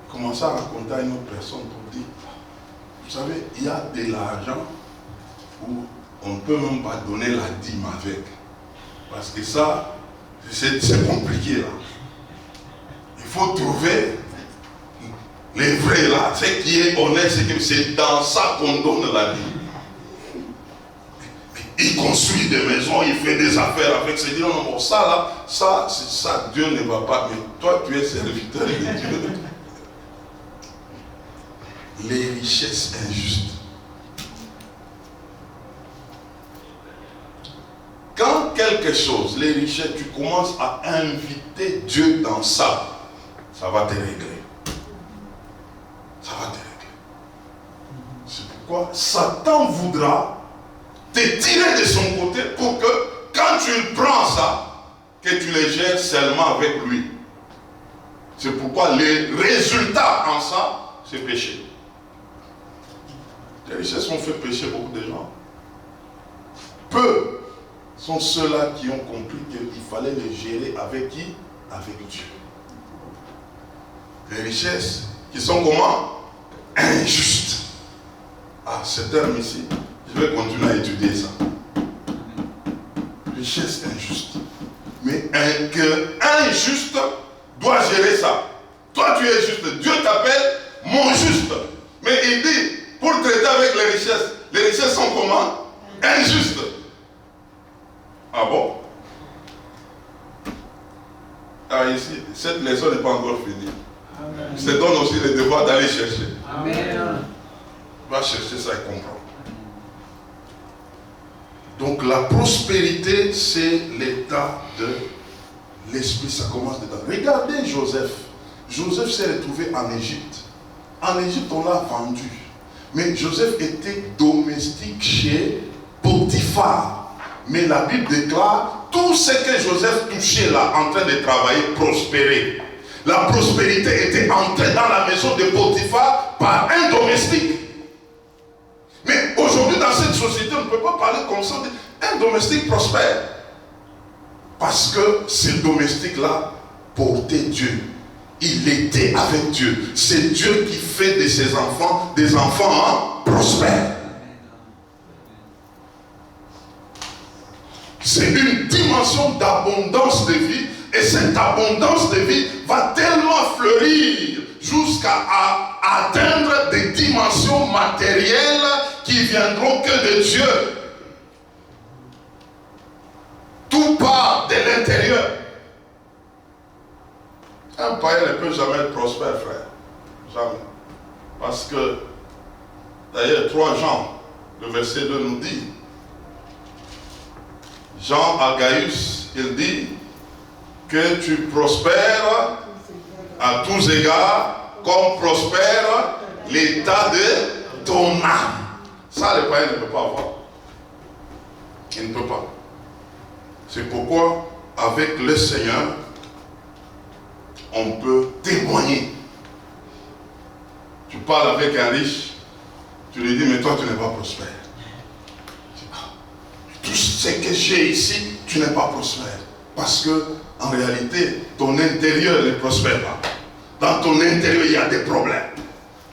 Speaker 3: il commençait à raconter à une autre personne pour dire, vous savez, il y a de l'argent où on ne peut même pas donner la dîme avec. Parce que ça, c'est compliqué là. Il faut trouver les vrais là. Ce qui est honnête, c'est dans ça qu'on donne la dîme. Il construit des maisons, il fait des affaires avec ses dire non, ça là, ça, Dieu ne va pas. Mais toi, tu es serviteur de Dieu. Les richesses injustes. Quand quelque chose, les richesses, tu commences à inviter Dieu dans ça, ça va te régler. Ça va te régler. C'est pourquoi Satan voudra te tirer de son côté pour que quand tu prends ça, que tu les gères seulement avec lui. C'est pourquoi les résultats en ça, c'est péché. Les richesses ont fait pécher beaucoup de gens. Peu sont ceux-là qui ont compris qu'il fallait les gérer avec qui? Avec Dieu. Les richesses qui sont comment? Injustes. Ah, ce terme ici, je vais continuer à étudier ça. Richesse injuste. Mais un juste doit gérer ça. Toi, tu es juste. Dieu t'appelle mon juste. Mais il dit, pour traiter avec les richesses. Les richesses sont comment? Injustes. Ah bon? Ah ici, cette leçon n'est pas encore finie. Amen. Je te donne aussi le devoir d'aller chercher. Amen. Va chercher ça et comprendre. Donc la prospérité, c'est l'état de l'esprit. Ça commence dedans. Regardez Joseph. Joseph s'est retrouvé en Égypte. En Égypte, on l'a vendu. Mais Joseph était domestique chez Potiphar. Mais la Bible déclare tout ce que Joseph touchait là, en train de travailler, prospérer. La prospérité était entrée dans la maison de Potiphar par un domestique. Mais aujourd'hui, dans cette société, on ne peut pas parler comme ça. Un domestique prospère. Parce que ce domestique-là portait Dieu. Il était avec Dieu. C'est Dieu qui fait de ses enfants des enfants prospères. C'est une dimension d'abondance de vie. Et cette abondance de vie va tellement fleurir jusqu'à atteindre des dimensions matérielles qui viendront que de Dieu. Tout part de l'intérieur. Un païen ne peut jamais être prospère, frère. Jamais. Parce que, d'ailleurs, 3 Jean, le verset 2 nous dit, Jean à Gaius, il dit que tu prospères à tous égards, comme prospère l'état de ton âme. Ça, le païen ne peut pas avoir. Il ne peut pas. C'est pourquoi, avec le Seigneur, on peut témoigner. Tu parles avec un riche, tu lui dis, mais toi, tu n'es pas prospère. Tout ce que j'ai ici, tu n'es pas prospère. Parce que, en réalité, ton intérieur ne prospère pas. Dans ton intérieur, il y a des problèmes.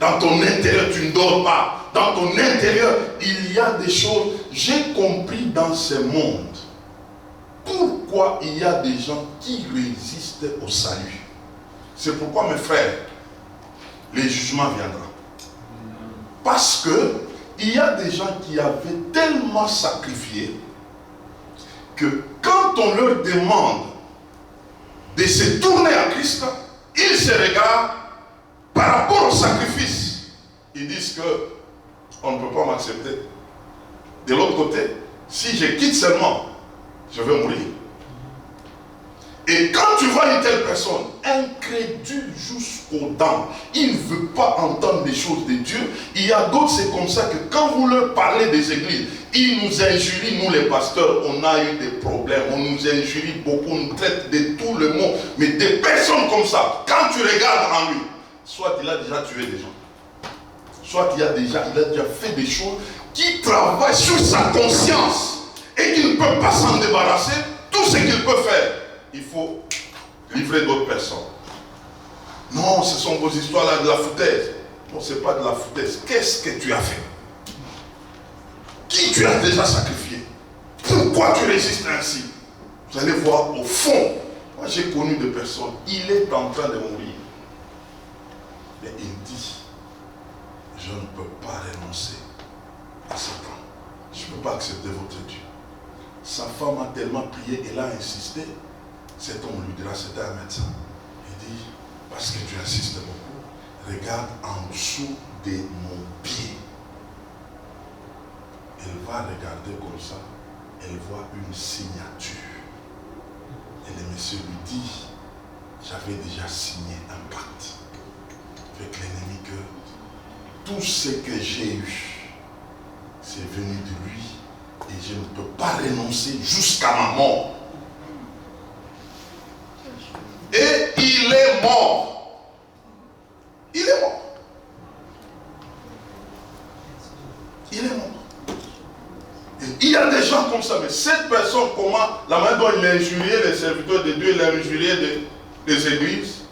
Speaker 3: Dans ton intérieur, tu ne dors pas. Dans ton intérieur, il y a des choses. J'ai compris dans ce monde pourquoi il y a des gens qui résistent au salut. C'est pourquoi, mes frères, les jugements viendront. Parce que il y a des gens qui avaient tellement sacrifié que quand on leur demande de se tourner à Christ, ils se regardent par rapport au sacrifice. Ils disent que on ne peut pas m'accepter. De l'autre côté, si je quitte seulement, je vais mourir. Et quand tu vois une telle personne, incrédule jusqu'aux dents, il ne veut pas entendre des choses de Dieu. Il y a d'autres, c'est comme ça que quand vous leur parlez des églises, ils nous injurient, nous les pasteurs, on a eu des problèmes, on nous injurie beaucoup, on nous traite de tout le monde. Mais des personnes comme ça, quand tu regardes en lui, soit il a déjà tué des gens, soit il a déjà fait des choses qui travaillent sur sa conscience et qu'il ne peut pas s'en débarrasser. Tout ce qu'il peut faire, il faut livrer d'autres personnes. Non, ce sont vos histoires là de la foutaise. Non, ce n'est pas de la foutaise. Qu'est-ce que tu as fait? Qui tu as déjà sacrifié? Pourquoi tu résistes ainsi? Vous allez voir au fond. Moi j'ai connu des personnes, il est en train de mourir. Mais il dit, je ne peux pas renoncer à ce temps. Je ne peux pas accepter votre Dieu. Sa femme a tellement prié, elle a insisté. Cet homme lui dira, c'était un médecin. Il dit, parce que tu insistes beaucoup, regarde en dessous de mon pied. Elle va regarder comme ça, elle voit une signature. Et le monsieur lui dit, j'avais déjà signé un pacte avec l'ennemi que tout ce que j'ai eu, c'est venu de lui et je ne peux pas renoncer jusqu'à ma mort. Et il est mort. Il est mort. Il est mort. Et il y a des gens comme ça, mais cette personne, comment, la manière dont il a injurié les serviteurs de Dieu, il a injurié des églises,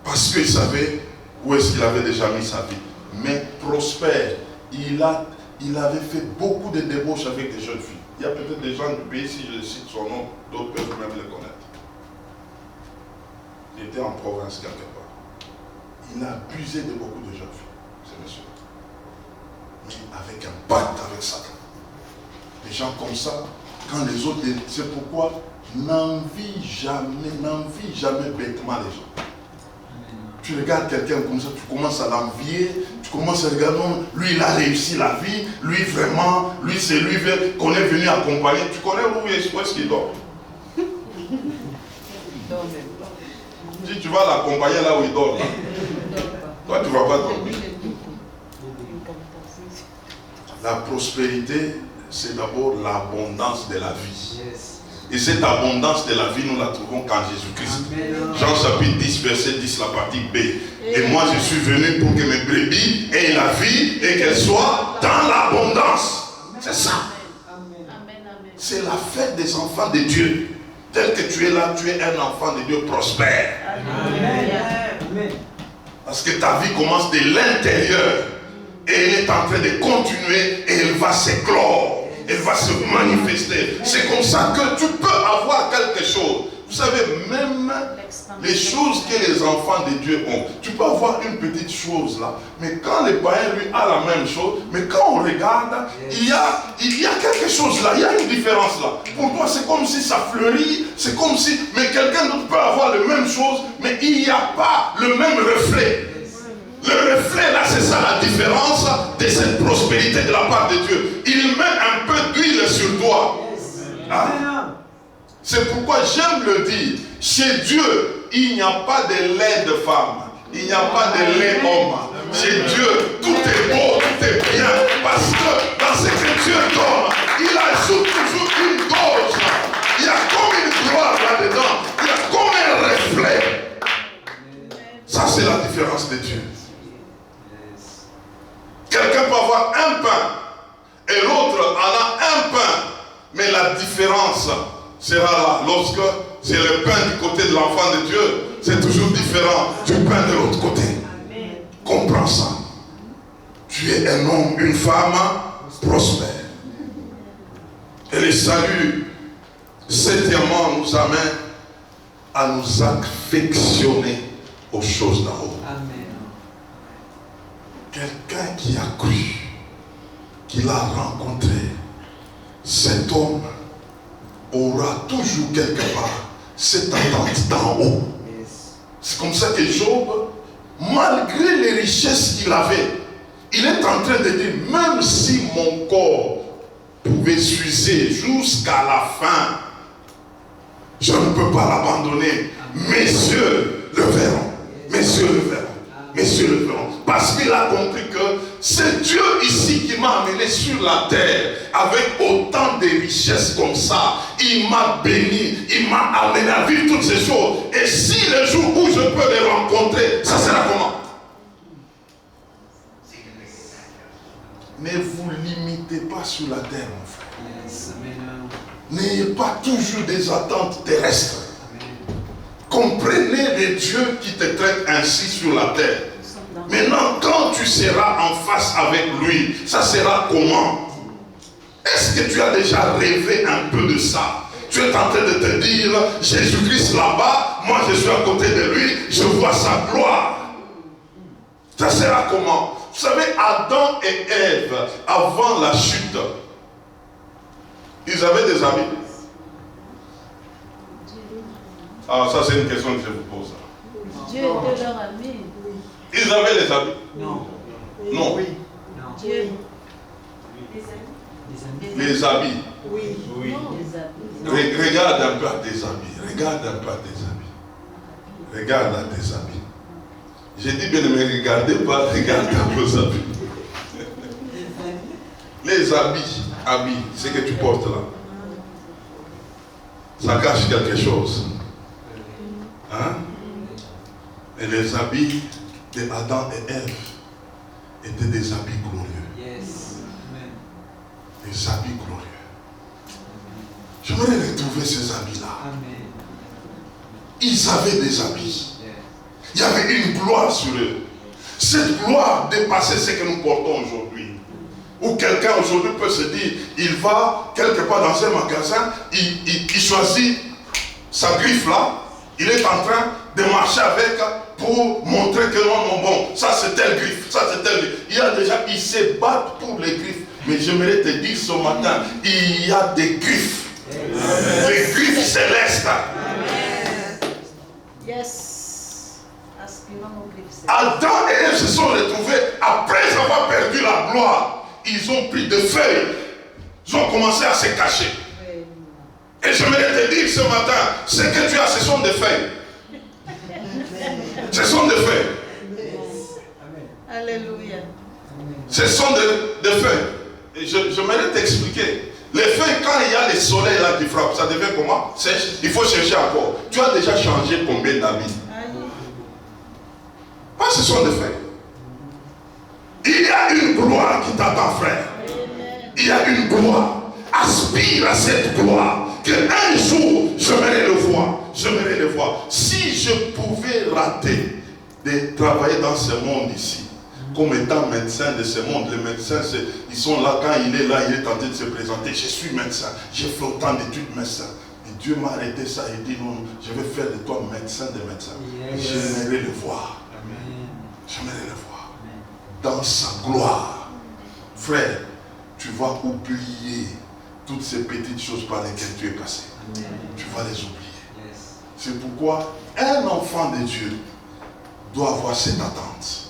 Speaker 3: parce qu'il savait où est-ce qu'il avait déjà mis sa vie. Mais prospère, il avait fait beaucoup de débauches avec des jeunes filles. Il y a peut-être des gens du pays, si je cite son nom, d'autres peuvent même le connaître. Il était en province quelque part. Il a abusé de beaucoup de jeunes filles. monsieur. Mais avec un pacte avec Satan. Les gens comme ça, quand les autres, c'est pourquoi n'envie jamais bêtement les gens. Tu regardes quelqu'un comme ça, tu commences à l'envier, tu commences à regarder, non, lui il a réussi la vie, lui vraiment, lui c'est lui qu'on est venu accompagner. Tu connais où est-ce qu'il dort? Si tu vas l'accompagner là où il dort, là, toi tu ne vas pas dormir. La prospérité, c'est d'abord l'abondance de la vie. Et cette abondance de la vie, nous la trouvons qu'en Jésus-Christ. Jean chapitre 10, verset 10, la partie B. Et moi, je suis venu pour que mes brebis aient la vie et qu'elles soient dans l'abondance. C'est ça. C'est la fête des enfants de Dieu. Tel que tu es là, tu es un enfant de Dieu prospère. Parce que ta vie commence de l'intérieur. Et elle est en train de continuer et elle va s'éclore. Elle va se manifester. C'est comme ça que tu peux avoir quelque chose. Vous savez, même les choses que les enfants de Dieu ont, tu peux avoir une petite chose là, mais quand le païen lui a la même chose, mais quand on regarde, il y a quelque chose là, il y a une différence là. Pour toi, c'est comme si ça fleurit, c'est comme si, mais quelqu'un d'autre peut avoir la même chose, mais il n'y a pas le même reflet. Le reflet là, c'est ça la différence de cette prospérité de la part de Dieu. Il met un peu d'huile sur toi. Hein? C'est pourquoi j'aime le dire. Chez Dieu, il n'y a pas de lait de femme. Il n'y a pas de lait homme. Chez Dieu, tout est beau, tout est bien. Parce que dans ce que Dieu donne, il ajoute toujours une dose. Il y a comme une gloire là-dedans. Il y a comme un reflet. Ça, c'est la différence de Dieu. Quelqu'un peut avoir un pain et l'autre en a un pain. Mais la différence sera là. Lorsque c'est le pain du côté de l'enfant de Dieu, c'est toujours différent du pain de l'autre côté. Amen. Comprends ça. Tu es un homme, une femme prospère. Et le salut, septièmement, nous amène à nous affectionner aux choses d'en haut. Amen. Quelqu'un qui a cru qu'il a rencontré, cet homme aura toujours quelque part cette attente d'en haut. C'est comme ça que Job, malgré les richesses qu'il avait, il est en train de dire, même si mon corps pouvait s'user jusqu'à la fin, je ne peux pas l'abandonner. Mes yeux le verront. Mes yeux le verront. Mes yeux le verront. Parce qu'il a compris que c'est Dieu ici qui m'a amené sur la terre avec autant de richesses comme ça. Il m'a béni, il m'a amené à vivre toutes ces choses. Et si le jour où je peux les rencontrer, ça sera comment? Ne vous limitez pas sur la terre, mon frère. N'ayez pas toujours des attentes terrestres. Comprenez les dieux qui te traitent ainsi sur la terre. Maintenant, quand tu seras en face avec lui, ça sera comment? Est-ce que tu as déjà rêvé un peu de ça? Tu es en train de te dire, Jésus-Christ là-bas, moi je suis à côté de lui, je vois sa gloire. Ça sera comment? Vous savez, Adam et Ève, avant la chute, ils avaient des amis. Ah, ça c'est une question que je vous pose.
Speaker 4: Dieu était leur ami.
Speaker 3: Ils avaient les amis?
Speaker 5: Non.
Speaker 3: Non.
Speaker 5: Oui.
Speaker 4: Dieu.
Speaker 3: Les habits.
Speaker 5: Oui.
Speaker 3: Oui.
Speaker 4: Les habits.
Speaker 3: Regarde un peu à tes habits. Regarde un peu à tes habits. Regarde à tes habits. J'ai dit bien, ne me regardez pas, regarde à vos habits. Les habits, ce que tu portes là, ça cache quelque chose. Hein? Et les habits de Adam et Ève étaient des habits glorieux.
Speaker 5: Yes. Amen.
Speaker 3: Des habits glorieux. J'aimerais retrouver ces habits-là.
Speaker 5: Amen.
Speaker 3: Ils avaient des habits. Il y avait une gloire sur eux. Cette gloire dépassait ce que nous portons aujourd'hui. Ou quelqu'un aujourd'hui peut se dire, il va quelque part dans un magasin, il choisit sa griffe là, il est en train de marcher avec pour montrer que non, bon, ça c'est tel griffe, ça c'est tel griffe. Il y a déjà, ils se battent pour les griffes. Mais j'aimerais te dire ce matin, il y a des griffes. Amen. Les griffes célestes.
Speaker 4: Amen. Yes. Aspirant aux griffes célestes.
Speaker 3: Adam et Ève se sont retrouvés, après avoir perdu la gloire, ils ont pris des feuilles. Ils ont commencé à se cacher. Et j'aimerais te dire ce matin, ce que tu as, ce sont des feuilles. Ce sont des feuilles.
Speaker 4: Alléluia.
Speaker 3: Ce sont des feuilles. Et j'aimerais t'expliquer. Les feuilles, quand il y a le soleil là qui frappe, ça devient comment? Sèche. Il faut chercher encore. Tu as déjà changé combien d'habits? Ah, ce sont des feuilles. Il y a une gloire qui t'attend, frère. Il y a une gloire. Aspire à cette gloire. Que un jour, j'aimerais le voir. J'aimerais le voir. Si je pouvais rater de travailler dans ce monde ici, comme étant médecin de ce monde, les médecins, ils sont là, quand il est là, il est en train de se présenter. Je suis médecin, j'ai fait autant d'études médecin. Et Dieu m'a arrêté ça et dit non, je vais faire de toi médecin de médecins. Yes. J'aimerais le voir. Amen. J'aimerais le voir. Amen. Dans sa gloire. Frère, tu vas oublier toutes ces petites choses par lesquelles tu es passé. Amen. Tu vas les oublier. Yes. C'est pourquoi un enfant de Dieu doit avoir cette attente.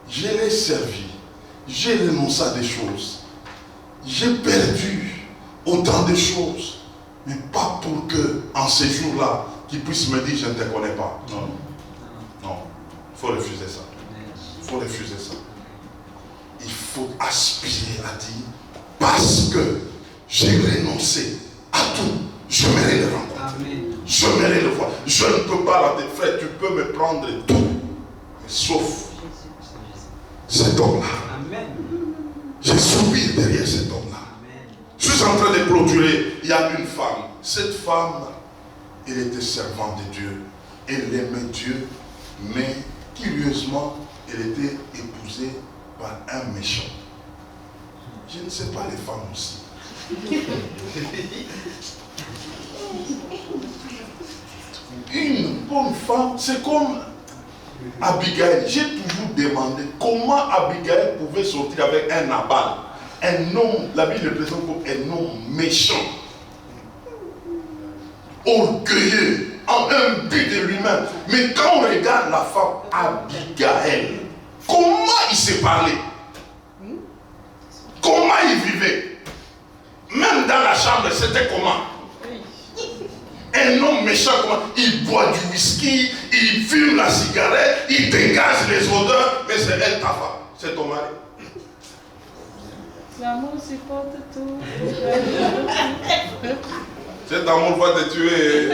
Speaker 3: Je l'ai servi, j'ai renoncé à des choses, j'ai perdu autant de choses, mais pas pour que, en ces jours-là, qu'ils puissent me dire je ne te connais pas. Non, non, il faut refuser ça. Il faut refuser ça. Il faut aspirer à dire, parce que j'ai renoncé à tout, j'aimerais le rencontrer. J'aimerais le voir. Je ne peux pas rater, frère, tu peux me prendre tout, mais sauf cet homme-là. J'ai souri derrière cet homme-là. Je suis en train de clôturer. Il y a une femme. Cette femme, elle était servante de Dieu. Elle aimait Dieu. Mais curieusement, elle était épousée par un méchant. Je ne sais pas les femmes aussi. Une bonne femme, c'est comme Abigail. J'ai toujours demandé comment Abigail pouvait sortir avec un Nabal, un homme, la Bible le présente comme un homme méchant, orgueilleux, en un but de lui-même. Mais quand on regarde la femme Abigail, comment il s'est parlé, comment il vivait, même dans la chambre, c'était comment? Un homme méchant, comment? Il boit du whisky, il fume la cigarette, il dégage les odeurs, mais c'est elle ta femme, c'est ton mari.
Speaker 4: L'amour supporte tout.
Speaker 3: Cet amour va te tuer.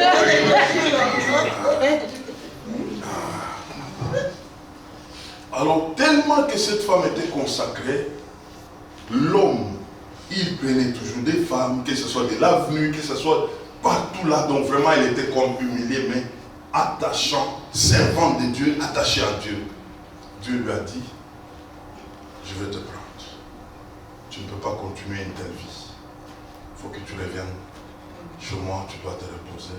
Speaker 3: Alors, tellement que cette femme était consacrée, l'homme, il prenait toujours des femmes, que ce soit de l'avenue, que ce soit partout là, donc vraiment il était comme humilié, mais attachant, servant de Dieu, attaché à Dieu. Dieu lui a dit, je vais te prendre. Tu ne peux pas continuer une telle vie. Il faut que tu reviennes chez moi, tu dois te reposer.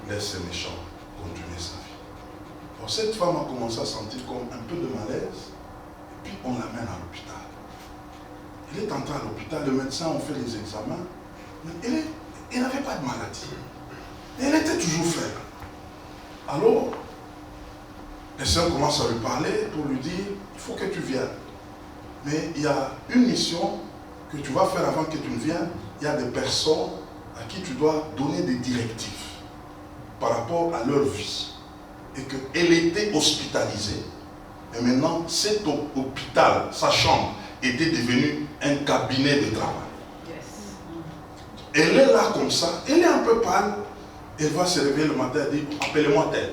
Speaker 3: Laisse ces méchants continuer sa vie. Alors cette femme a commencé à sentir comme un peu de malaise, et puis on l'amène à l'hôpital. Elle est entrée à l'hôpital, le médecin a fait les examens, mais elle n'avait pas de maladie. Elle était toujours faible. Alors, le Seigneur commence à lui parler pour lui dire, il faut que tu viennes. Mais il y a une mission que tu vas faire avant que tu ne viennes. Il y a des personnes à qui tu dois donner des directives par rapport à leur vie. Et qu'elle était hospitalisée. Et maintenant, cet hôpital, sa chambre, était devenu un cabinet de travail. Elle est là comme ça, elle est un peu pâle. Elle va se réveiller le matin et dire, appelez-moi telle.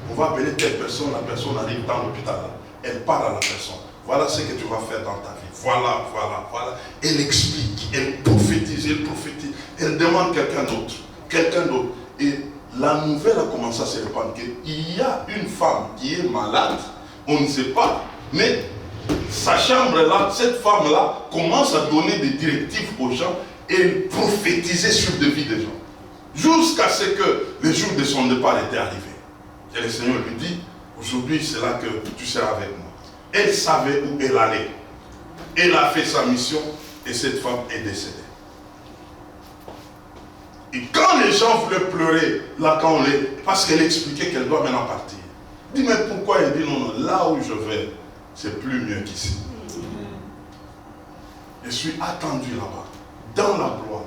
Speaker 3: On va appeler telle personne, la personne arrive dans l'hôpital. Elle parle à la personne. Voilà ce que tu vas faire dans ta vie. Voilà, voilà, voilà. Elle explique, elle prophétise, elle demande quelqu'un d'autre. Quelqu'un d'autre. Et la nouvelle a commencé à se répandre qu'il y a une femme qui est malade, on ne sait pas, mais sa chambre là, cette femme-là commence à donner des directives aux gens et prophétiser sur des vies des gens. Jusqu'à ce que le jour de son départ était arrivé. Et le Seigneur lui dit, Aujourd'hui, c'est là que tu seras avec moi. Elle savait où elle allait. Elle a fait sa mission et cette femme est décédée. Et quand les gens voulaient pleurer, là quand on les... Parce qu'elle expliquait qu'elle doit maintenant partir. Dis mais pourquoi? Elle dit non, là où je vais, c'est plus mieux qu'ici. Je suis attendu là-bas, dans la gloire.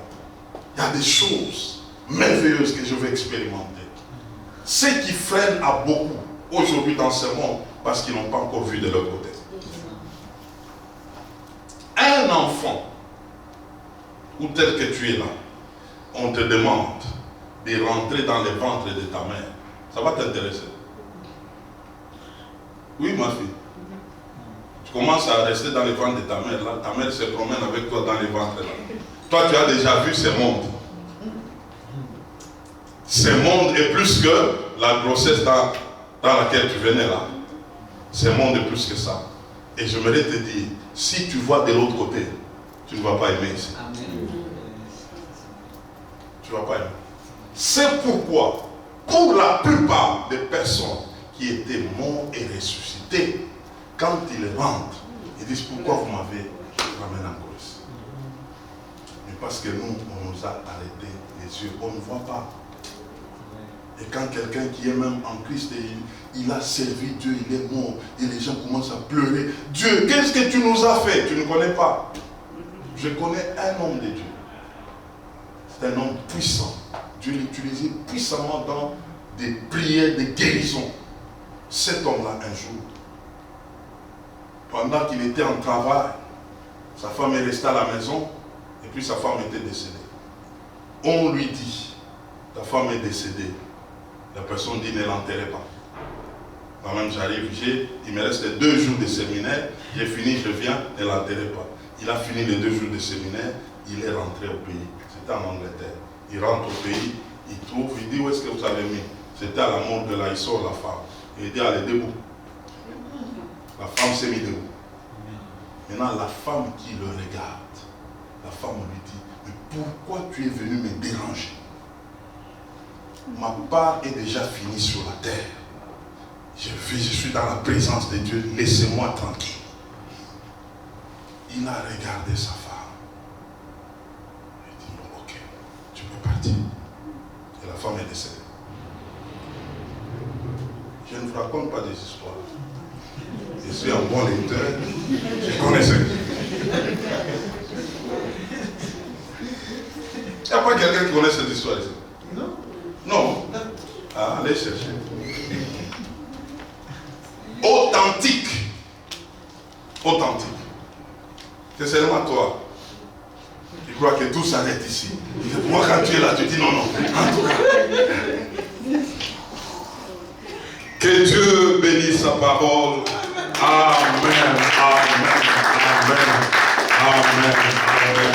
Speaker 3: Il y a des choses merveilleuses que je vais expérimenter. Ce qui freine à beaucoup aujourd'hui dans ce monde, parce qu'ils n'ont pas encore vu de leur côté. Un enfant, ou tel que tu es là, on te demande de rentrer dans le ventre de ta mère. Ça va t'intéresser? Oui, ma fille. Tu commences à rester dans le ventre de ta mère, là, ta mère se promène avec toi dans le ventre là. Toi, tu as déjà vu ce monde. Ce monde est plus que la grossesse dans laquelle tu venais là. Ce monde est plus que ça. Et j'aimerais te dire, si tu vois de l'autre côté, tu ne vas pas aimer ici. Tu ne vas pas aimer. C'est pourquoi, pour la plupart des personnes qui étaient mortes et ressuscitées, quand ils rentrent, ils disent pourquoi vous m'avez ramené en Corse. Mais parce que nous, on nous a arrêté les yeux, on ne voit pas. Et quand quelqu'un qui est même en Christ, il a servi Dieu, il est mort, et les gens commencent à pleurer. Dieu, qu'est-ce que tu nous as fait? Tu ne connais pas. Je connais un homme de Dieu. C'est un homme puissant. Dieu l'utilisait puissamment dans des prières de guérison. Cet homme-là, un jour, pendant qu'il était en travail, sa femme est restée à la maison, et puis sa femme était décédée. On lui dit, ta femme est décédée. La personne dit, ne l'enterrez pas. Moi-même, j'arrive, il me reste 2 jours de séminaire, j'ai fini, je viens, ne l'enterrez pas. Il a fini les 2 jours de séminaire, il est rentré au pays. C'était en Angleterre. Il rentre au pays, il trouve, il dit, où est-ce que vous avez mis? C'était à la mort de là, il sort la femme. Il dit, allez, debout. La femme s'est mise debout. Maintenant, la femme qui le regarde, la femme lui dit, mais pourquoi tu es venu me déranger? Ma part est déjà finie sur la terre. Je suis dans la présence de Dieu, laissez-moi tranquille. Il a regardé sa femme. Il dit, bon, ok, tu peux partir. Et la femme est décédée. Je ne vous raconte pas des histoires. Je suis un bon lecteur. Je connais ça. Il n'y a pas quelqu'un qui connaît cette histoire ici? Non. Non. Ah, allez chercher. Authentique. Authentique. C'est seulement toi. Tu crois que tout s'arrête ici. Moi, quand tu es là, tu dis non, non. En tout cas. Que Dieu bénisse sa parole. Amen. Amen. Amen. Amen. Amen.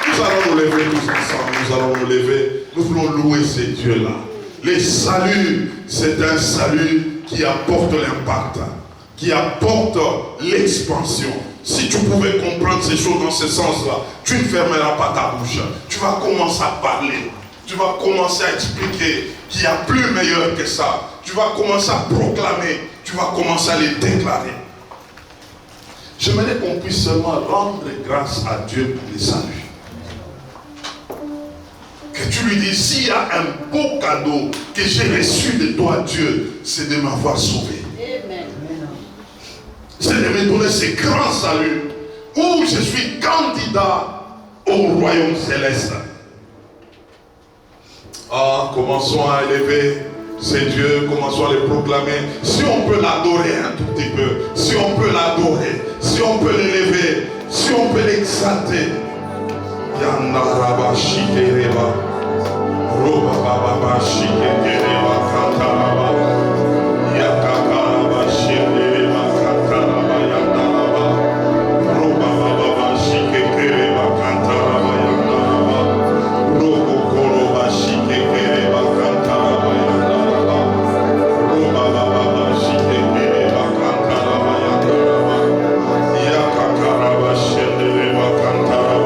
Speaker 3: Nous allons nous lever tous ensemble. Nous allons nous lever. Nous voulons louer ces dieux-là. Le salut, c'est un salut qui apporte l'impact, qui apporte l'expansion. Si tu pouvais comprendre ces choses dans ce sens-là, tu ne fermeras pas ta bouche. Tu vas commencer à parler. Tu vas commencer à expliquer qu'il y a plus meilleur que ça. Tu vas commencer à proclamer. Tu vas commencer à les déclarer. J'aimerais qu'on puisse seulement rendre grâce à Dieu pour les saluts. Que tu lui dis, s'il y a un beau cadeau que j'ai reçu de toi, Dieu, c'est de m'avoir sauvé. Amen. C'est de me donner ce grand salut où je suis candidat au royaume céleste. Ah, commençons à élever ces dieux, commençons à les proclamer. Si on peut l'adorer un tout petit peu, si on peut l'adorer, si on peut l'élever, si on peut l'exalter. Yandaraba shikereba, roba baba shikereba kantaraba, yakakaraba shikereba kantaraba yandaraba, roba baba shikereba kantaraba yandaraba, robo koroba shikereba kantaraba yandaraba, roba baba shikereba kantaraba yandaraba, yakakaraba shikereba kantaraba.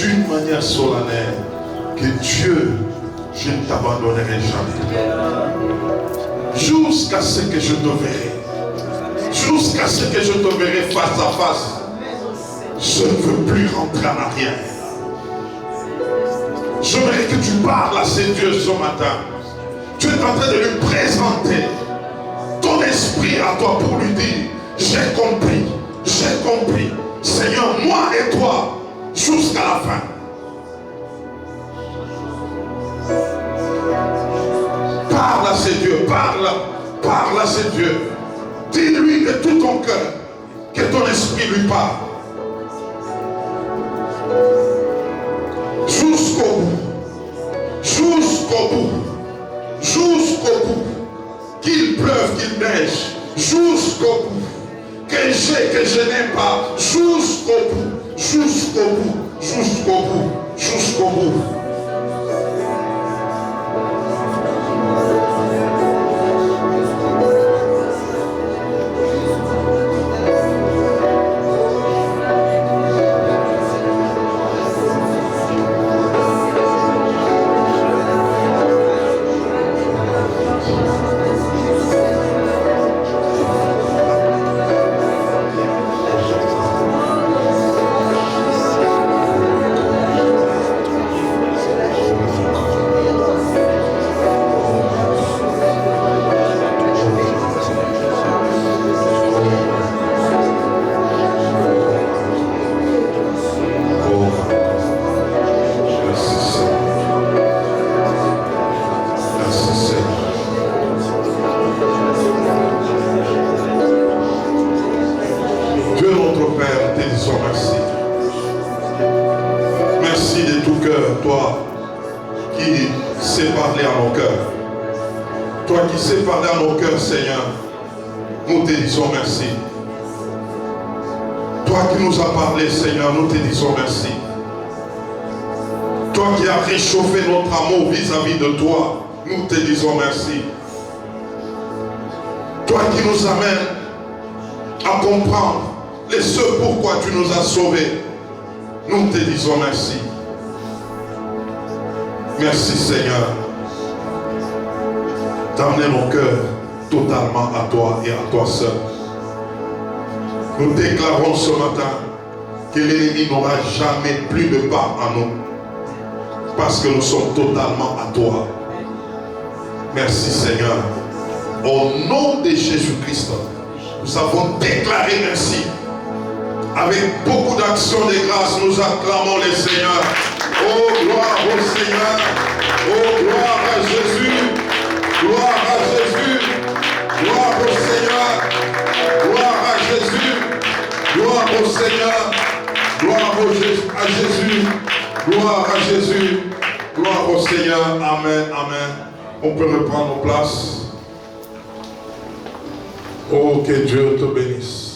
Speaker 3: d'une manière solennelle que Dieu, je ne t'abandonnerai jamais. Jusqu'à ce que je te verrai. Jusqu'à ce que je te verrai face à face. Je ne veux plus rentrer en arrière. J'aimerais que tu parles à ces dieux ce matin. Tu es en train de lui présenter ton esprit à toi pour lui dire, j'ai compris, Seigneur, moi et toi, jusqu'à la fin. Parle à ces dieux, parle à ces dieux. Dis-lui de tout ton cœur que ton esprit lui parle. Jusqu'au bout, qu'il pleuve, qu'il neige, jusqu'au bout, que j'ai, que je n'aime pas, jusqu'au bout. Seigneur, nous te disons merci. Toi qui nous as parlé, Seigneur, nous te disons merci. Toi qui as réchauffé notre amour vis-à-vis de toi, nous te disons merci. Toi qui nous amènes à comprendre les ce pourquoi tu nous as sauvés, nous te disons merci. Merci, Seigneur, d'amener nos cœurs totalement à toi et à toi seul. Nous déclarons ce matin que l'ennemi n'aura jamais plus de part en nous parce que nous sommes totalement à toi. Merci Seigneur. Au nom de Jésus-Christ, nous avons déclaré merci. Avec beaucoup d'actions de grâce, nous acclamons les Seigneurs. Oh, gloire au Seigneur. Oh, gloire à Jésus. Gloire à Jésus. Gloire au Seigneur. Gloire à Jésus. Gloire au Seigneur. Gloire à Jésus. Gloire à Jésus. Gloire au Seigneur. Amen. Amen. On peut reprendre nos places. Oh, que Dieu te bénisse.